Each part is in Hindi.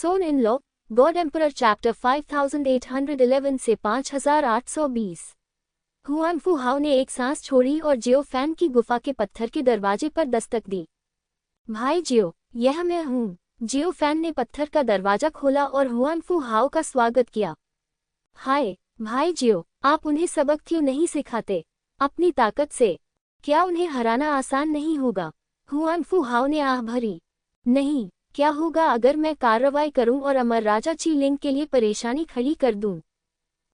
Son in law god emperor chapter 5811 से 5820। हुआनफू हाओ ने एक सांस छोड़ी और जियो फैन की गुफा के पत्थर के दरवाजे पर दस्तक दी। भाई जियो, यह मैं हूँ। जियो फैन ने पत्थर का दरवाजा खोला और हुआनफू हाओ का स्वागत किया। हाय भाई जियो, आप उन्हें सबक क्यों नहीं सिखाते? अपनी ताकत से क्या उन्हें हराना आसान नहीं होगा? हुआनफू हाओ ने आह भरी। नहीं, क्या होगा अगर मैं कार्रवाई करूं और अमर राजा ची लिंग के लिए परेशानी खड़ी कर दूं?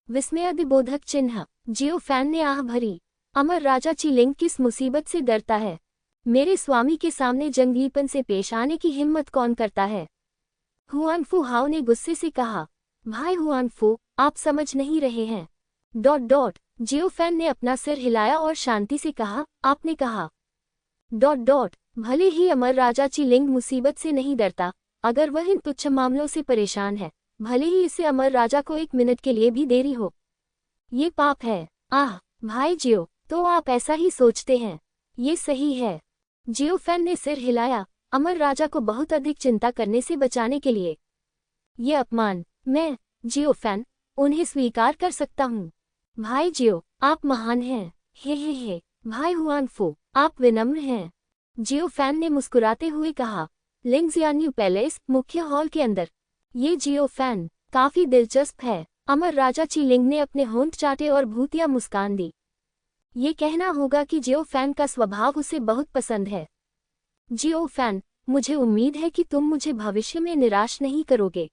विस्मयादिबोधक चिन्ह। जियो फैन ने आह भरी। अमर राजा ची लिंग किस मुसीबत से डरता है? मेरे स्वामी के सामने जंगलीपन से पेश आने की हिम्मत कौन करता है? हुआनफू हाओ ने गुस्से से कहा। भाई हुआनफू, आप समझ नहीं रहे हैं। जियो फैन ने अपना सिर हिलाया और शांति से कहा, आपने कहा भले ही अमर राजा ची लिंग मुसीबत से नहीं डरता, अगर वह इन तुच्छ मामलों से परेशान है, भले ही इसे अमर राजा को 1 मिनट के लिए भी देरी हो, ये पाप है। आह भाई जियो, तो आप ऐसा ही सोचते हैं? ये सही है। जियो फैन ने सिर हिलाया, अमर राजा को बहुत अधिक चिंता करने से बचाने के लिए। ये अपमान मैं, जियो फैन, उन्हें स्वीकार कर सकता हूँ। भाई जियो, आप महान हैं। हे भाई हुआनफू, आप विनम्र हैं। जियो फैन ने मुस्कुराते हुए कहा। लिंगजियान्यू पैलेस मुख्य हॉल के अंदर। ये जियो फैन काफी दिलचस्प है। अमर राजा ची लिंग ने अपने होंठ चाटे और भूतिया मुस्कान दी। ये कहना होगा कि जियो फैन का स्वभाव उसे बहुत पसंद है। जियो फैन, मुझे उम्मीद है कि तुम मुझे भविष्य में निराश नहीं करोगे।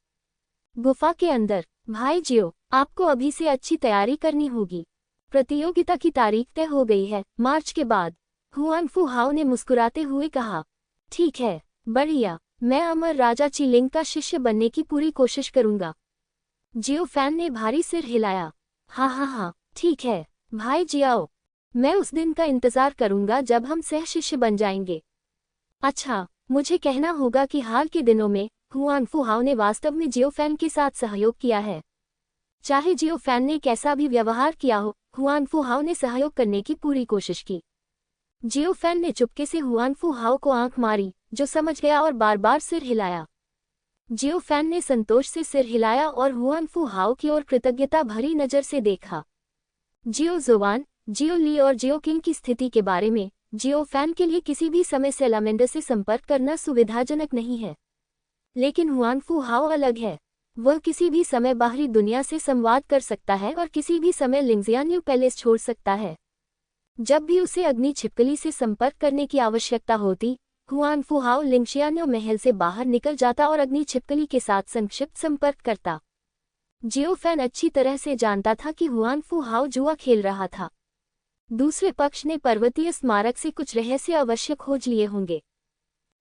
गुफा के अंदर। भाई जियो, आपको अभी से अच्छी तैयारी करनी होगी। प्रतियोगिता की तारीख तय हो गई है, मार्च के बाद। हुआनफू हाओ ने मुस्कुराते हुए कहा। ठीक है, बढ़िया, मैं अमर राजा ची लिंग का शिष्य बनने की पूरी कोशिश करूंगा। जियो फैन ने भारी सिर हिलाया। हाँ, ठीक है भाई जियाओ, मैं उस दिन का इंतजार करूंगा जब हम सह शिष्य बन जाएंगे। अच्छा, मुझे कहना होगा कि हाल के दिनों में हुआनफू हाओ ने वास्तव में जियो फैन के साथ सहयोग किया है। चाहे जियो फैन ने कैसा भी व्यवहार किया हो, हुआनफू हाओ ने सहयोग करने की पूरी कोशिश की। जियो फैन ने चुपके से हुआनफू हाओ को आंख मारी, जो समझ गया और बार बार सिर हिलाया। जियो फैन ने संतोष से सिर हिलाया और हुआनफू हाओ की ओर कृतज्ञता भरी नजर से देखा। जियो जुवान, जियो ली और जियो किंग की स्थिति के बारे में जियो फैन के लिए किसी भी समय सेलामेंडर से संपर्क करना सुविधाजनक नहीं है। लेकिन हुआनफू हाओ अलग है। वह किसी भी समय बाहरी दुनिया से संवाद कर सकता है और किसी भी समय लिंगजियान्यू पैलेस छोड़ सकता है। जब भी उसे अग्नि छिपकली से संपर्क करने की आवश्यकता होती, हुआनफू हाओ लिंगजियान्यू महल से बाहर निकल जाता और अग्नि छिपकली के साथ संक्षिप्त संपर्क करता। जियो फैन अच्छी तरह से जानता था कि हुआनफू हाओ जुआ खेल रहा था। दूसरे पक्ष ने पर्वतीय स्मारक से कुछ रहस्य अवश्य खोज लिए होंगे।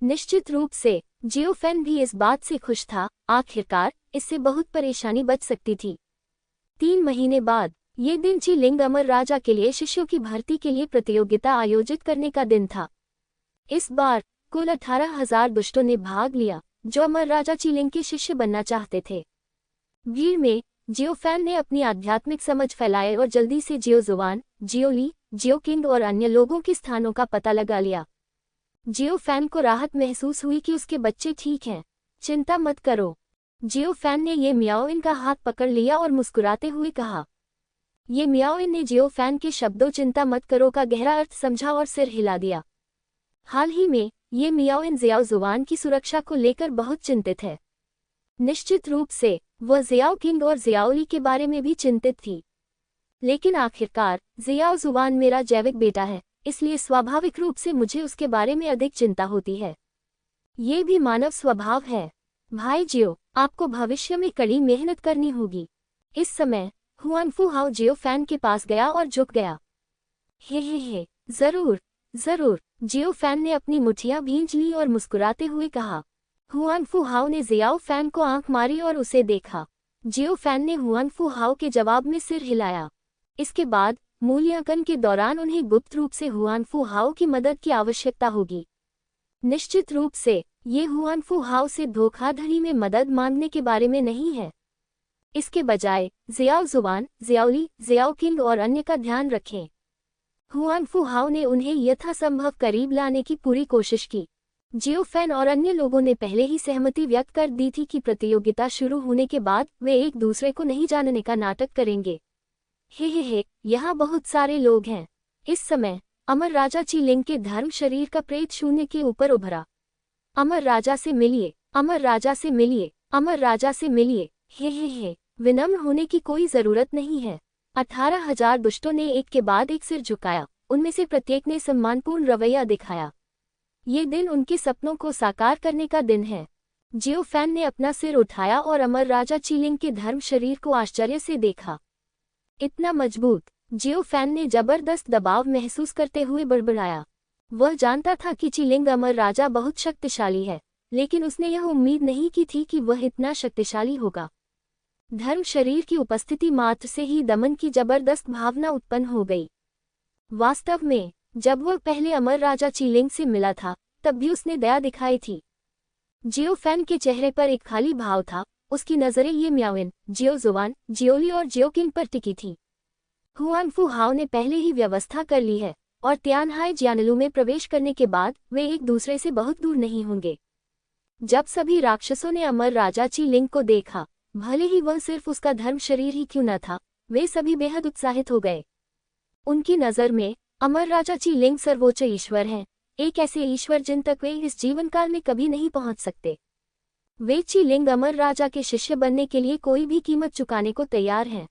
निश्चित रूप से जियो फैन भी इस बात से खुश था। आखिरकार इससे बहुत परेशानी बच सकती थी। 3 महीने बाद ये दिन ची लिंग अमर राजा के लिए शिष्यों की भर्ती के लिए प्रतियोगिता आयोजित करने का दिन था। इस बार कुल 18,000 दुष्टों ने भाग लिया, जो अमर राजा ची लिंग के शिष्य बनना चाहते थे। भीड़ में जियो फैन ने अपनी आध्यात्मिक समझ फैलाई और जल्दी से जियो जुवान, जियो ली, जियो किंग और अन्य लोगों के स्थानों का पता लगा लिया। जियो फैन को राहत महसूस हुई कि उसके बच्चे ठीक हैं। चिंता मत करो। जियो फैन ने ये मियाओइन का हाथ पकड़ लिया और मुस्कुराते हुए कहा। ये मियाओइन ने जियो फैन के शब्दों चिंता मत करो का गहरा अर्थ समझा और सिर हिला दिया। हाल ही में ये मियाओइन जियाओ जुवान की सुरक्षा को लेकर बहुत चिंतित है। निश्चित रूप से वह जियाओ किंग और जियाओली के बारे में भी चिंतित थी। लेकिन आखिरकार जियाओ जुवान मेरा जैविक बेटा है, इसलिए स्वाभाविक रूप से मुझे उसके बारे में अधिक चिंता होती है। ये भी मानव स्वभाव है। भाई जियो, आपको भविष्य में कड़ी मेहनत करनी होगी। इस समय हुआनफू हाओ जियो फैन के पास गया और झुक गया। हे, जरूर। जियो फैन ने अपनी मुठियां भींच ली और मुस्कुराते हुए कहा। हुआनफू हाओ ने जियाओ फैन को आंख मारी और उसे देखा। जियो फैन ने हुआनफू हाओ के जवाब में सिर हिलाया। इसके बाद मूल्यांकन के दौरान उन्हें गुप्त रूप से हुआनफू हाओ की मदद की आवश्यकता होगी। निश्चित रूप से ये हुआनफू हाओ से धोखाधड़ी में मदद मांगने के बारे में नहीं है। इसके बजाय जियाओ जुवान, जियाओली, जियाओ किंग और अन्य का ध्यान रखें। हुआनफू हाओ ने उन्हें यथासंभव करीब लाने की पूरी कोशिश की। जियो फैन और अन्य लोगों ने पहले ही सहमति व्यक्त कर दी थी कि प्रतियोगिता शुरू होने के बाद वे एक दूसरे को नहीं जानने का नाटक करेंगे। हे, यहाँ बहुत सारे लोग हैं। इस समय अमर राजा चीलिंग के धर्म शरीर का प्रेत शून्य के ऊपर उभरा। अमर राजा से मिलिए, अमर राजा से मिलिए, अमर राजा से मिलिए। हे, विनम्र होने की कोई जरूरत नहीं है। 18,000 दुष्टों ने एक के बाद एक सिर झुकाया। उनमें से प्रत्येक ने सम्मानपूर्ण रवैया दिखाया। ये दिन उनके सपनों को साकार करने का दिन है। जियो फैन ने अपना सिर उठाया और अमर राजा चीलिंग के धर्म शरीर को आश्चर्य से देखा। इतना मजबूत। जियो फैन ने जबरदस्त दबाव महसूस करते हुए बड़बड़ाया। वह जानता था कि चीलिंग अमर राजा बहुत शक्तिशाली है, लेकिन उसने यह उम्मीद नहीं की थी कि वह इतना शक्तिशाली होगा। धर्म शरीर की उपस्थिति मात्र से ही दमन की जबरदस्त भावना उत्पन्न हो गई। वास्तव में जब वह पहले अमर राजा चीलिंग से मिला था, तब भी उसने दया दिखाई थी। जियो फैन के चेहरे पर एक खाली भाव था। उसकी नजरें ये म्याओइन, जियो जुआन, जियोली और जियो किंग पर टिकी थी। हुआन फू हाओ ने पहले ही व्यवस्था कर ली है और तियानहाई जियानलू में प्रवेश करने के बाद वे एक दूसरे से बहुत दूर नहीं होंगे। जब सभी राक्षसों ने अमर राजा चीलिंग को देखा, भले ही वह सिर्फ उसका धर्म शरीर ही क्यों न था, वे सभी बेहद उत्साहित हो गए। उनकी नज़र में अमर राजा चीलिंग सर्वोच्च ईश्वर हैं, एक ऐसे ईश्वर जिन तक वे इस जीवन काल में कभी नहीं पहुंच सकते। वे चीलिंग अमर राजा के शिष्य बनने के लिए कोई भी कीमत चुकाने को तैयार हैं।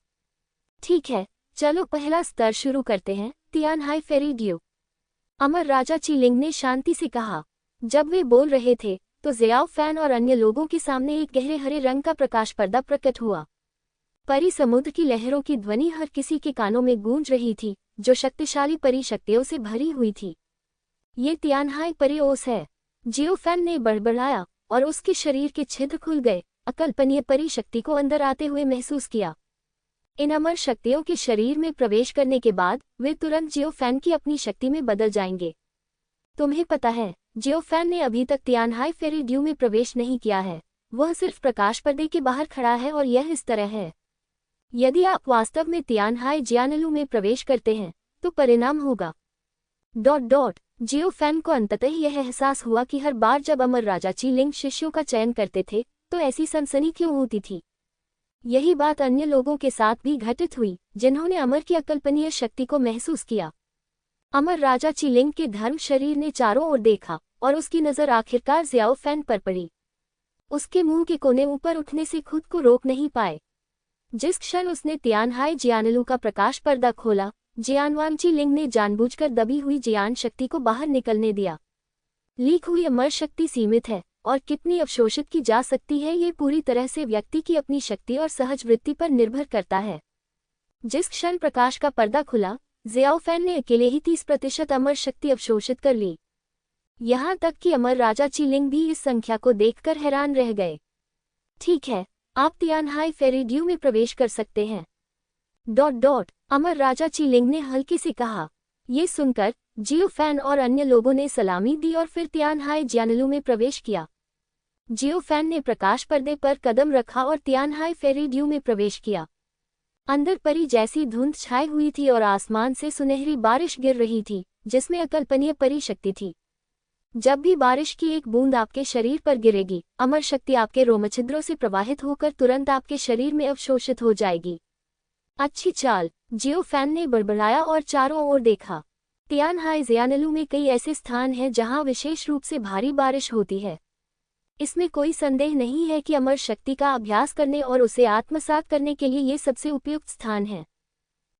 ठीक है, चलो पहला स्तर शुरू करते हैं, तियानहाई फेरी ड्यू। अमर राजा चीलिंग ने शांति से कहा। जब वे बोल रहे थे तो जियाओ फैन और अन्य लोगों के सामने एक गहरे हरे रंग का प्रकाश पर्दा प्रकट हुआ। परी समुद्र की लहरों की ध्वनि हर किसी के कानों में गूंज रही थी, जो शक्तिशाली परी शक्तियों से भरी हुई थी। ये तियानहाई परी ओस है। जियो फैन ने बड़बड़ाया और उसके शरीर के छिद्र खुल गए। अकल्पनीय परी शक्ति को अंदर आते हुए महसूस किया। इन अमर शक्तियों के शरीर में प्रवेश करने के बाद वे तुरंत जियो फैन की अपनी शक्ति में बदल जाएंगे। तुम्हें पता है, जियो फैन ने अभी तक तियानहाई फेरी ड्यू में प्रवेश नहीं किया है। वह सिर्फ प्रकाश पर्दे के बाहर खड़ा है और यह इस तरह है। यदि आप वास्तव में तियानहाई जियानलू में प्रवेश करते हैं तो परिणाम होगा... जियो फैन को अंततः यह एहसास हुआ कि हर बार जब अमर राजा चीलिंग शिष्यों का चयन करते थे तो ऐसी सनसनी क्यों होती थी। यही बात अन्य लोगों के साथ भी घटित हुई, जिन्होंने अमर की अकल्पनीय शक्ति को महसूस किया। अमर राजा चीलिंग के धर्म शरीर ने चारों ओर देखा और उसकी नज़र आखिरकार जियाओ फैन पर पड़ी। उसके मुंह के कोने ऊपर उठने से खुद को रोक नहीं पाए। जिस क्षण उसने तियानहाई जियानलू का प्रकाश पर्दा खोला, जियानवांग चीलिंग ने जानबूझकर दबी हुई जियान शक्ति को बाहर निकलने दिया। लीक हुई अमर शक्ति सीमित है और कितनी अवशोषित की जा सकती है, ये पूरी तरह से व्यक्ति की अपनी शक्ति और सहज वृत्ति पर निर्भर करता है। जिस क्षण प्रकाश का पर्दा खुला, जियाओ फैन ने अकेले ही 30% अमर शक्ति अवशोषित कर ली। यहाँ तक कि अमर राजा चीलिंग भी इस संख्या को देखकर हैरान रह गए। ठीक है, आप तियानहाई फेरी ड्यू में प्रवेश कर सकते हैं... अमर राजा चीलिंग ने हल्के से कहा। ये सुनकर जियो फैन और अन्य लोगों ने सलामी दी और फिर तियानहाई जियानलू में प्रवेश किया। जियो फैन ने प्रकाश पर्दे पर कदम रखा और तियानहाई फेरी ड्यू में प्रवेश किया। अंदर परी जैसी धुंध छाई हुई थी और आसमान से सुनहरी बारिश गिर रही थी, जिसमें अकल्पनीय परी शक्ति थी। जब भी बारिश की एक बूंद आपके शरीर पर गिरेगी, अमर शक्ति आपके रोमछिद्रों से प्रवाहित होकर तुरंत आपके शरीर में अवशोषित हो जाएगी। अच्छी चाल, जियो फैन ने बड़बड़ाया और चारों ओर देखा। तियानहाई जियानलू में कई ऐसे स्थान हैं जहां विशेष रूप से भारी बारिश होती है। इसमें कोई संदेह नहीं है कि अमर शक्ति का अभ्यास करने और उसे आत्मसात करने के लिए ये सबसे उपयुक्त स्थान है।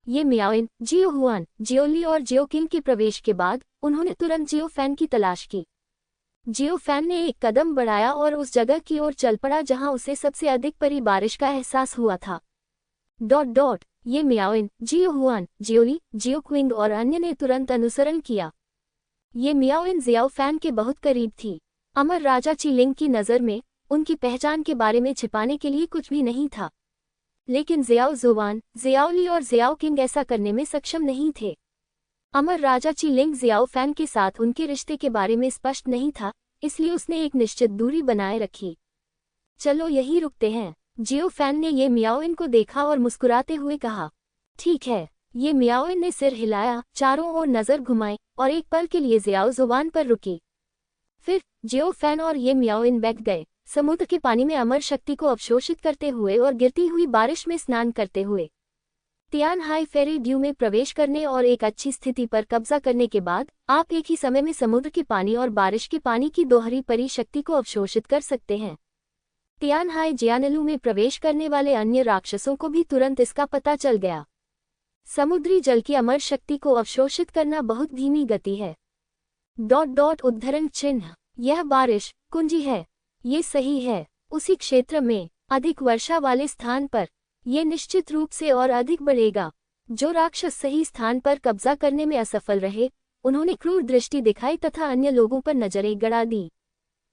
ये म्याओइन, जियो हुआन, जियोली और जियो किंग के प्रवेश के बाद उन्होंने तुरंत जियो फैन की तलाश की। जियो फैन ने एक कदम बढ़ाया और उस जगह की ओर चल पड़ा जहां उसे सबसे अधिक परी बारिश का एहसास हुआ था। ये म्याओइन, जियो हुआन, जियोली, जियो क्विंग और अन्य ने तुरंत अनुसरण किया। ये म्याओइन जियाओ फैन के बहुत करीब थी। अमर राजा चीलिंग की नज़र में उनकी पहचान के बारे में छिपाने के लिए कुछ भी नहीं था, लेकिन जियाओ जुआन, जियाओली और जियाओ किंग ऐसा करने में सक्षम नहीं थे। अमर राजा चीलिंग जियाओ फैन के साथ उनके रिश्ते के बारे में स्पष्ट नहीं था, इसलिए उसने एक निश्चित दूरी बनाए रखी। चलो यहीं रुकते हैं। जियो फैन ने ये म्याओइन को देखा और मुस्कुराते हुए कहा। ठीक है। ये म्याओइन ने सिर हिलाया, चारों ओर नजर घुमाई और एक पल के लिए जियाओ जुबान पर रुकी। फिर जियो फैन और ये मियाओइन बैठ गए समुद्र के पानी में अमर शक्ति को अवशोषित करते हुए और गिरती हुई बारिश में स्नान करते हुए। तियान हाई फेरी ड्यू में प्रवेश करने और एक अच्छी स्थिति पर कब्जा करने के बाद आप एक ही समय में समुद्र के पानी और बारिश के पानी की दोहरी परी शक्ति को अवशोषित कर सकते हैं। तियान हाई जियानेलू में प्रवेश करने वाले अन्य राक्षसों को भी तुरंत इसका पता चल गया। समुद्री जल की अमर शक्ति को अवशोषित करना बहुत धीमी गति है। उद्धरण चिन्ह, यह बारिश कुंजी है। ये सही है। उसी क्षेत्र में अधिक वर्षा वाले स्थान पर यह निश्चित रूप से और अधिक बढ़ेगा। जो राक्षस सही स्थान पर कब्जा करने में असफल रहे उन्होंने क्रूर दृष्टि दिखाई तथा अन्य लोगों पर नजरें गड़ा दी।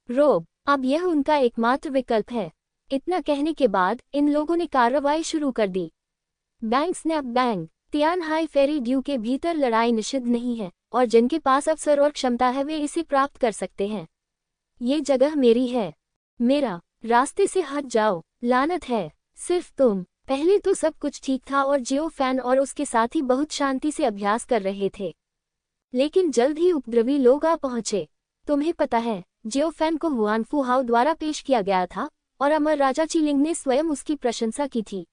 रोब, अब यह उनका एकमात्र विकल्प है। इतना कहने के बाद इन लोगों ने कार्रवाई शुरू कर दी। Bang snap bang. तियान हाई फेरी ड्यू के भीतर लड़ाई निषिद्ध नहीं है और जिनके पास अवसर और क्षमता है वे इसे प्राप्त कर सकते हैं। ये जगह मेरी है। मेरा रास्ते से हट जाओ, लानत है। सिर्फ तुम। पहले तो सब कुछ ठीक था और जियो फैन और उसके साथी बहुत शांति से अभ्यास कर रहे थे, लेकिन जल्द ही उपद्रवी लोग आ पहुंचे। तुम्हें पता है, जियो फैन को हुआनफू हाओ द्वारा पेश किया गया था और अमर राजा चिलिंग ने स्वयं उसकी प्रशंसा की थी।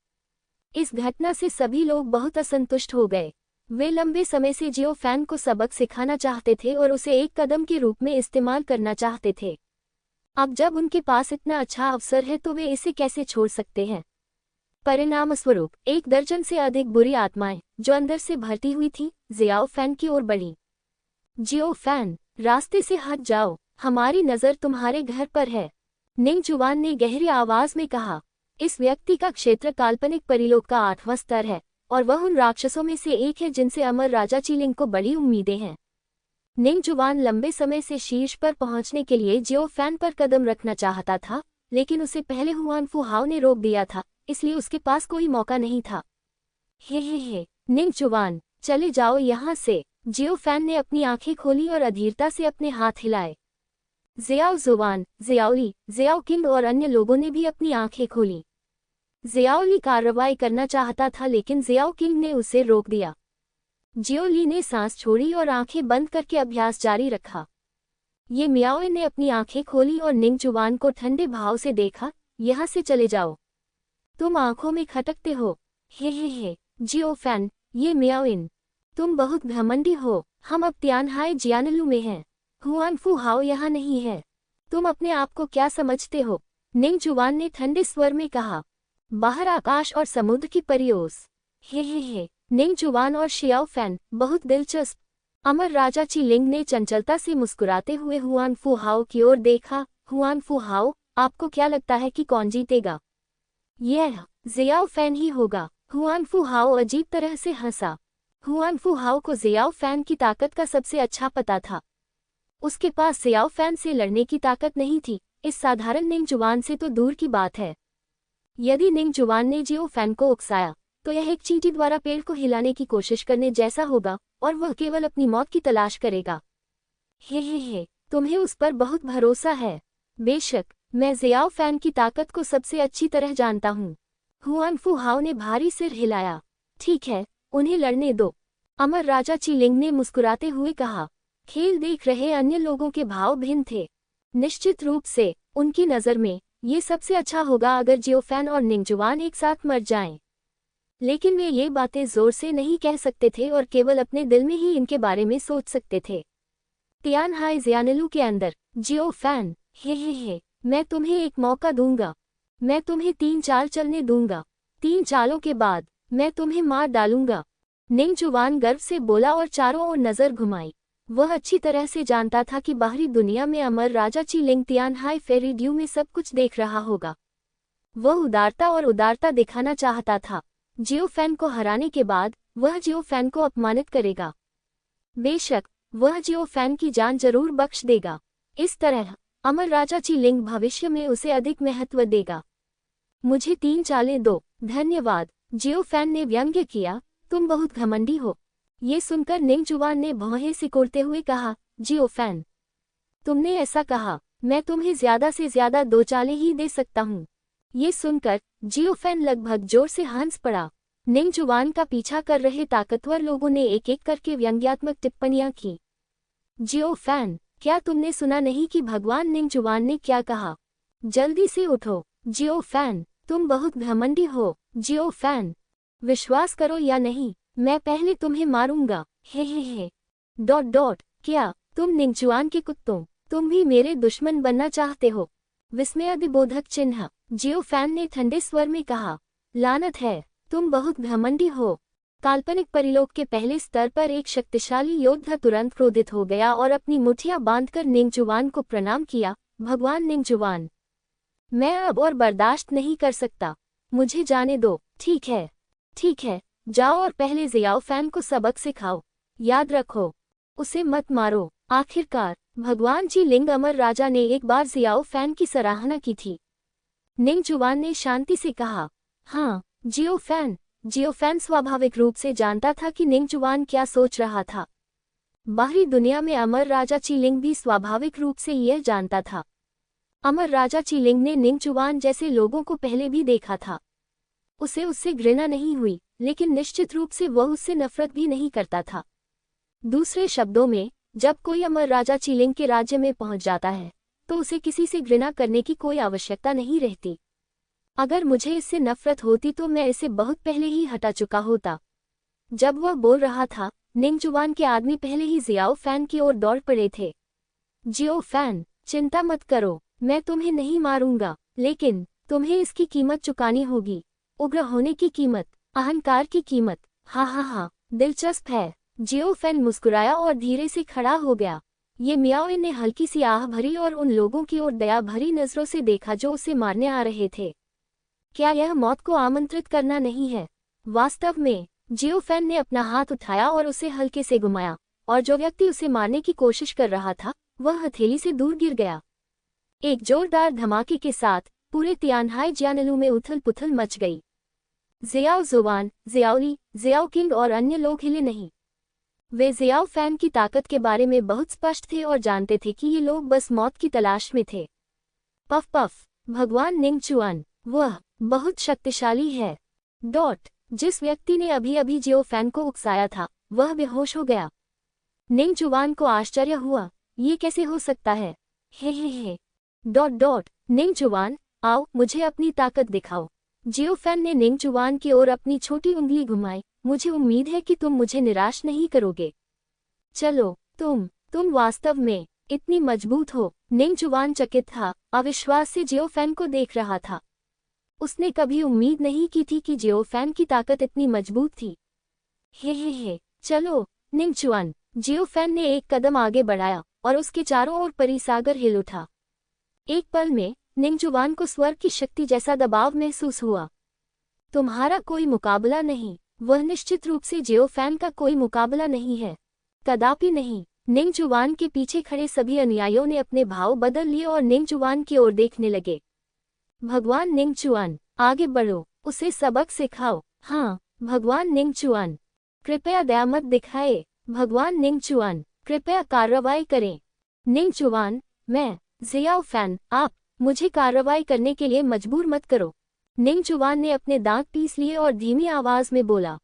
इस घटना से सभी लोग बहुत असंतुष्ट हो गए। वे लंबे समय से जियो फैन को सबक सिखाना चाहते थे और उसे एक कदम के रूप में इस्तेमाल करना चाहते थे। अब जब उनके पास इतना अच्छा अवसर है तो वे इसे कैसे छोड़ सकते हैं। परिणामस्वरूप 1 दर्जन से अधिक बुरी आत्माएं जो अंदर से भरती हुई थीं, जियाओ फैन की ओर बढ़ी। जियो फैन, रास्ते से हट जाओ, हमारी नज़र तुम्हारे घर पर है, निंग जुवान ने गहरी आवाज में कहा। इस व्यक्ति का क्षेत्र काल्पनिक परिलोक का 8वां स्तर है और वह उन राक्षसों में से एक है जिनसे अमर राजा चिलिंग को बड़ी उम्मीदें हैं। निंग जुवान लंबे समय से शीर्ष पर पहुंचने के लिए जियो फैन पर कदम रखना चाहता था, लेकिन उसे पहले हुआनफू हाओ ने रोक दिया था, इसलिए उसके पास कोई मौका नहीं था। हे, निंग जुवान, चले जाओ यहाँ से। जियो फैन ने अपनी आंखें खोली और अधीरता से अपने हाथ हिलाए। जियाओ जुवान, जियाओली, जियाओ किंग और अन्य लोगों ने भी अपनी आंखें खोली। जियाओली कार्रवाई करना चाहता था लेकिन जियाओ किंग ने उसे रोक दिया। जियोली ने सांस छोड़ी और आंखें बंद करके अभ्यास जारी रखा। ये मियाओ ने अपनी आंखें खोली और निंग जुवान को ठंडे भाव से देखा। यहाँ से चले जाओ, तुम आंखों में खटकते हो। हे, जियो फैन, ये मियाओइन, तुम बहुत घमंडी हो। हम अब तियान हाई जियानेलू में हैं। हुआनफू हाओ यहाँ नहीं है। तुम अपने आप को क्या समझते हो? निंग जुवान ने ठंडे स्वर में कहा। बाहर आकाश और समुद्र की परियोस। हे, निंग जुवान और शियाओ फैन, बहुत दिलचस्प। अमर राजा चिलिंग ने चंचलता से मुस्कुराते हुए हुआनफू हाओ की ओर देखा। हुआनफू हाओ, आपको क्या लगता है कि कौन जीतेगा? यह जियाओ फैन ही होगा। हुआनफू हाओ अजीब तरह से हंसा। हुआनफू हाओ को जियाओ फैन की ताकत का सबसे अच्छा पता था। उसके पास जियाओ फैन से लड़ने की ताकत नहीं थी, इस साधारण निंग जुवान से तो दूर की बात है। यदि निंग जुवान ने जियो फैन को उकसाया तो यह एक चींटी द्वारा पेड़ को हिलाने की कोशिश करने जैसा होगा और वह केवल अपनी मौत की तलाश करेगा। हे, तुम्हें उस पर बहुत भरोसा है। बेशक, मैं जियाओ फैन की ताकत को सबसे अच्छी तरह जानता हूँ। हुआनफू हाओ ने भारी सिर हिलाया। ठीक है, उन्हें लड़ने दो। अमर राजा चिलिंग ने मुस्कुराते हुए कहा। खेल देख रहे अन्य लोगों के भाव भिन्न थे। निश्चित रूप से उनकी नज़र में ये सबसे अच्छा होगा अगर जियो फैन और निंग जुवान एक साथ मर जाएं। लेकिन वे ये बातें जोर से नहीं कह सकते थे और केवल अपने दिल में ही इनके बारे में सोच सकते थे। तियान हाई जियानेलू के अंदर, जियो फैन, हे, मैं तुम्हें एक मौका दूंगा। मैं तुम्हें 3 चाल चलने दूंगा। 3 चालों के बाद मैं तुम्हें मार डालूंगा। निंग जुवान गर्व से बोला और चारों ओर नजर घुमाई। वह अच्छी तरह से जानता था कि बाहरी दुनिया में अमर राजा चिलिंग तियान हाई फेरी ड्यू में सब कुछ देख रहा होगा। वह उदारता दिखाना चाहता था। जियो फैन को हराने के बाद वह जियो फैन को अपमानित करेगा। बेशक, वह जियो फैन की जान जरूर बख्श देगा। इस तरह अमर राजा चिलिंग भविष्य में उसे अधिक महत्व देगा। मुझे 3 चालें दो, धन्यवाद, जियो फैन ने व्यंग्य किया। तुम बहुत घमंडी हो। ये सुनकर निंग जुवान ने भौहें सिकोड़ते हुए कहा। जियो फैन, तुमने ऐसा कहा, मैं तुम्हें ज्यादा से ज्यादा 2 चालें ही दे सकता हूँ। ये सुनकर जियो फैन लगभग जोर से हंस पड़ा। निंग जुवान का पीछा कर रहे ताकतवर लोगों ने एक एक करके व्यंग्यात्मक टिप्पणियां की। जियो फैन, क्या तुमने सुना नहीं कि भगवान निंगचुआन ने क्या कहा? जल्दी से उठो। जियो फैन, तुम बहुत घमंडी हो। जियो फैन, विश्वास करो या नहीं, मैं पहले तुम्हें मारूंगा। हे। क्या तुम निंगचुआन के कुत्तों, तुम भी मेरे दुश्मन बनना चाहते हो? विस्मयादिबोधक चिन्ह। जियो फैन ने ठंडे स्वर में कहा, लानत है, तुम बहुत घमंडी हो। काल्पनिक परिलोक के पहले स्तर पर एक शक्तिशाली योद्धा तुरंत क्रोधित हो गया और अपनी मुठ्ठियां बांधकर निंगचुआन को प्रणाम किया। भगवान निंगचुआन, मैं अब और बर्दाश्त नहीं कर सकता, मुझे जाने दो। ठीक है, जाओ और पहले जियाओ फैन को सबक सिखाओ। याद रखो, उसे मत मारो। आखिरकार भगवान जी लिंग अमर राजा ने एक बार जियाओ फैन की सराहना की थी। निंगचुआन ने शांति से कहा, हाँ जियो फैन स्वाभाविक रूप से जानता था कि निंगचुआन क्या सोच रहा था। बाहरी दुनिया में अमर राजा चीलिंग भी स्वाभाविक रूप से यह जानता था। अमर राजा चीलिंग ने निंगचुआन जैसे लोगों को पहले भी देखा था। उसे उससे घृणा नहीं हुई, लेकिन निश्चित रूप से वह उससे नफरत भी नहीं करता था। दूसरे शब्दों में, जब कोई अमर राजा चीलिंग के राज्य में पहुंच जाता है, तो उसे किसी से घृणा करने की कोई आवश्यकता नहीं रहती। अगर मुझे इससे नफरत होती तो मैं इसे बहुत पहले ही हटा चुका होता। जब वह बोल रहा था, निंगचुआन के आदमी पहले ही जियाओ फैन की ओर दौड़ पड़े थे। जियो फैन, चिंता मत करो, मैं तुम्हें नहीं मारूंगा, लेकिन तुम्हें इसकी कीमत चुकानी होगी। उग्र होने की कीमत, अहंकार की कीमत। हाँ, दिलचस्प है। जियो फैन मुस्कुराया और धीरे से खड़ा हो गया। ये मियाओ ने हल्की सी आह भरी और उन लोगों की ओर दया भरी नजरों से देखा जो उसे मारने आ रहे थे। क्या यह मौत को आमंत्रित करना नहीं है? वास्तव में जियो फैन ने अपना हाथ उठाया और उसे हल्के से घुमाया, और जो व्यक्ति उसे मारने की कोशिश कर रहा था, वह हथेली से दूर गिर गया। एक जोरदार धमाके के साथ पूरे तियानहाई जियानलू में उथल पुथल मच गई। जियाओ जुवान, जियाओली, जियाओ किंग और अन्य लोग हिले नहीं। वे जियाओ फैन की ताकत के बारे में बहुत स्पष्ट थे और जानते थे कि ये लोग बस मौत की तलाश में थे। पफ, भगवान निंगचुआन, वह बहुत शक्तिशाली है। जिस व्यक्ति ने अभी अभी जियो फैन को उकसाया था, वह बेहोश हो गया। निंगचुआन को आश्चर्य हुआ, ये कैसे हो सकता है? हे। निंगचुआन, आओ, मुझे अपनी ताकत दिखाओ। जियो फैन ने निंगचुआन की ओर अपनी छोटी उंगली घुमाई। मुझे उम्मीद है कि तुम मुझे निराश नहीं करोगे। चलो, तुम वास्तव में इतनी मजबूत हो। निंगचुआन चकित था, अविश्वास से जियो फैन को देख रहा था। उसने कभी उम्मीद नहीं की थी कि जियो फैन की ताकत इतनी मजबूत थी। हे, चलो निंगचुआन। जियो फैन ने एक कदम आगे बढ़ाया और उसके चारों ओर परिसागर हिल उठा। एक पल में निंगचुआन को स्वर्ग की शक्ति जैसा दबाव महसूस हुआ। तुम्हारा कोई मुकाबला नहीं। वह निश्चित रूप से जियो फैन का कोई मुकाबला नहीं है, कदापि नहीं। निंगचुआन के पीछे खड़े सभी अनुयायियों ने अपने भाव बदल लिए और निंगचुआन की ओर देखने लगे। भगवान निंगचुआन, आगे बढ़ो, उसे सबक सिखाओ। हाँ, भगवान निंगचुआन, कृपया दया मत दिखाए। भगवान निंगचुआन, कृपया कार्रवाई करें। निंगचुआन, मैं, जियाओ फैन, आप मुझे कार्रवाई करने के लिए मजबूर मत करो। निंगचुआन ने अपने दांत पीस लिए और धीमी आवाज में बोला।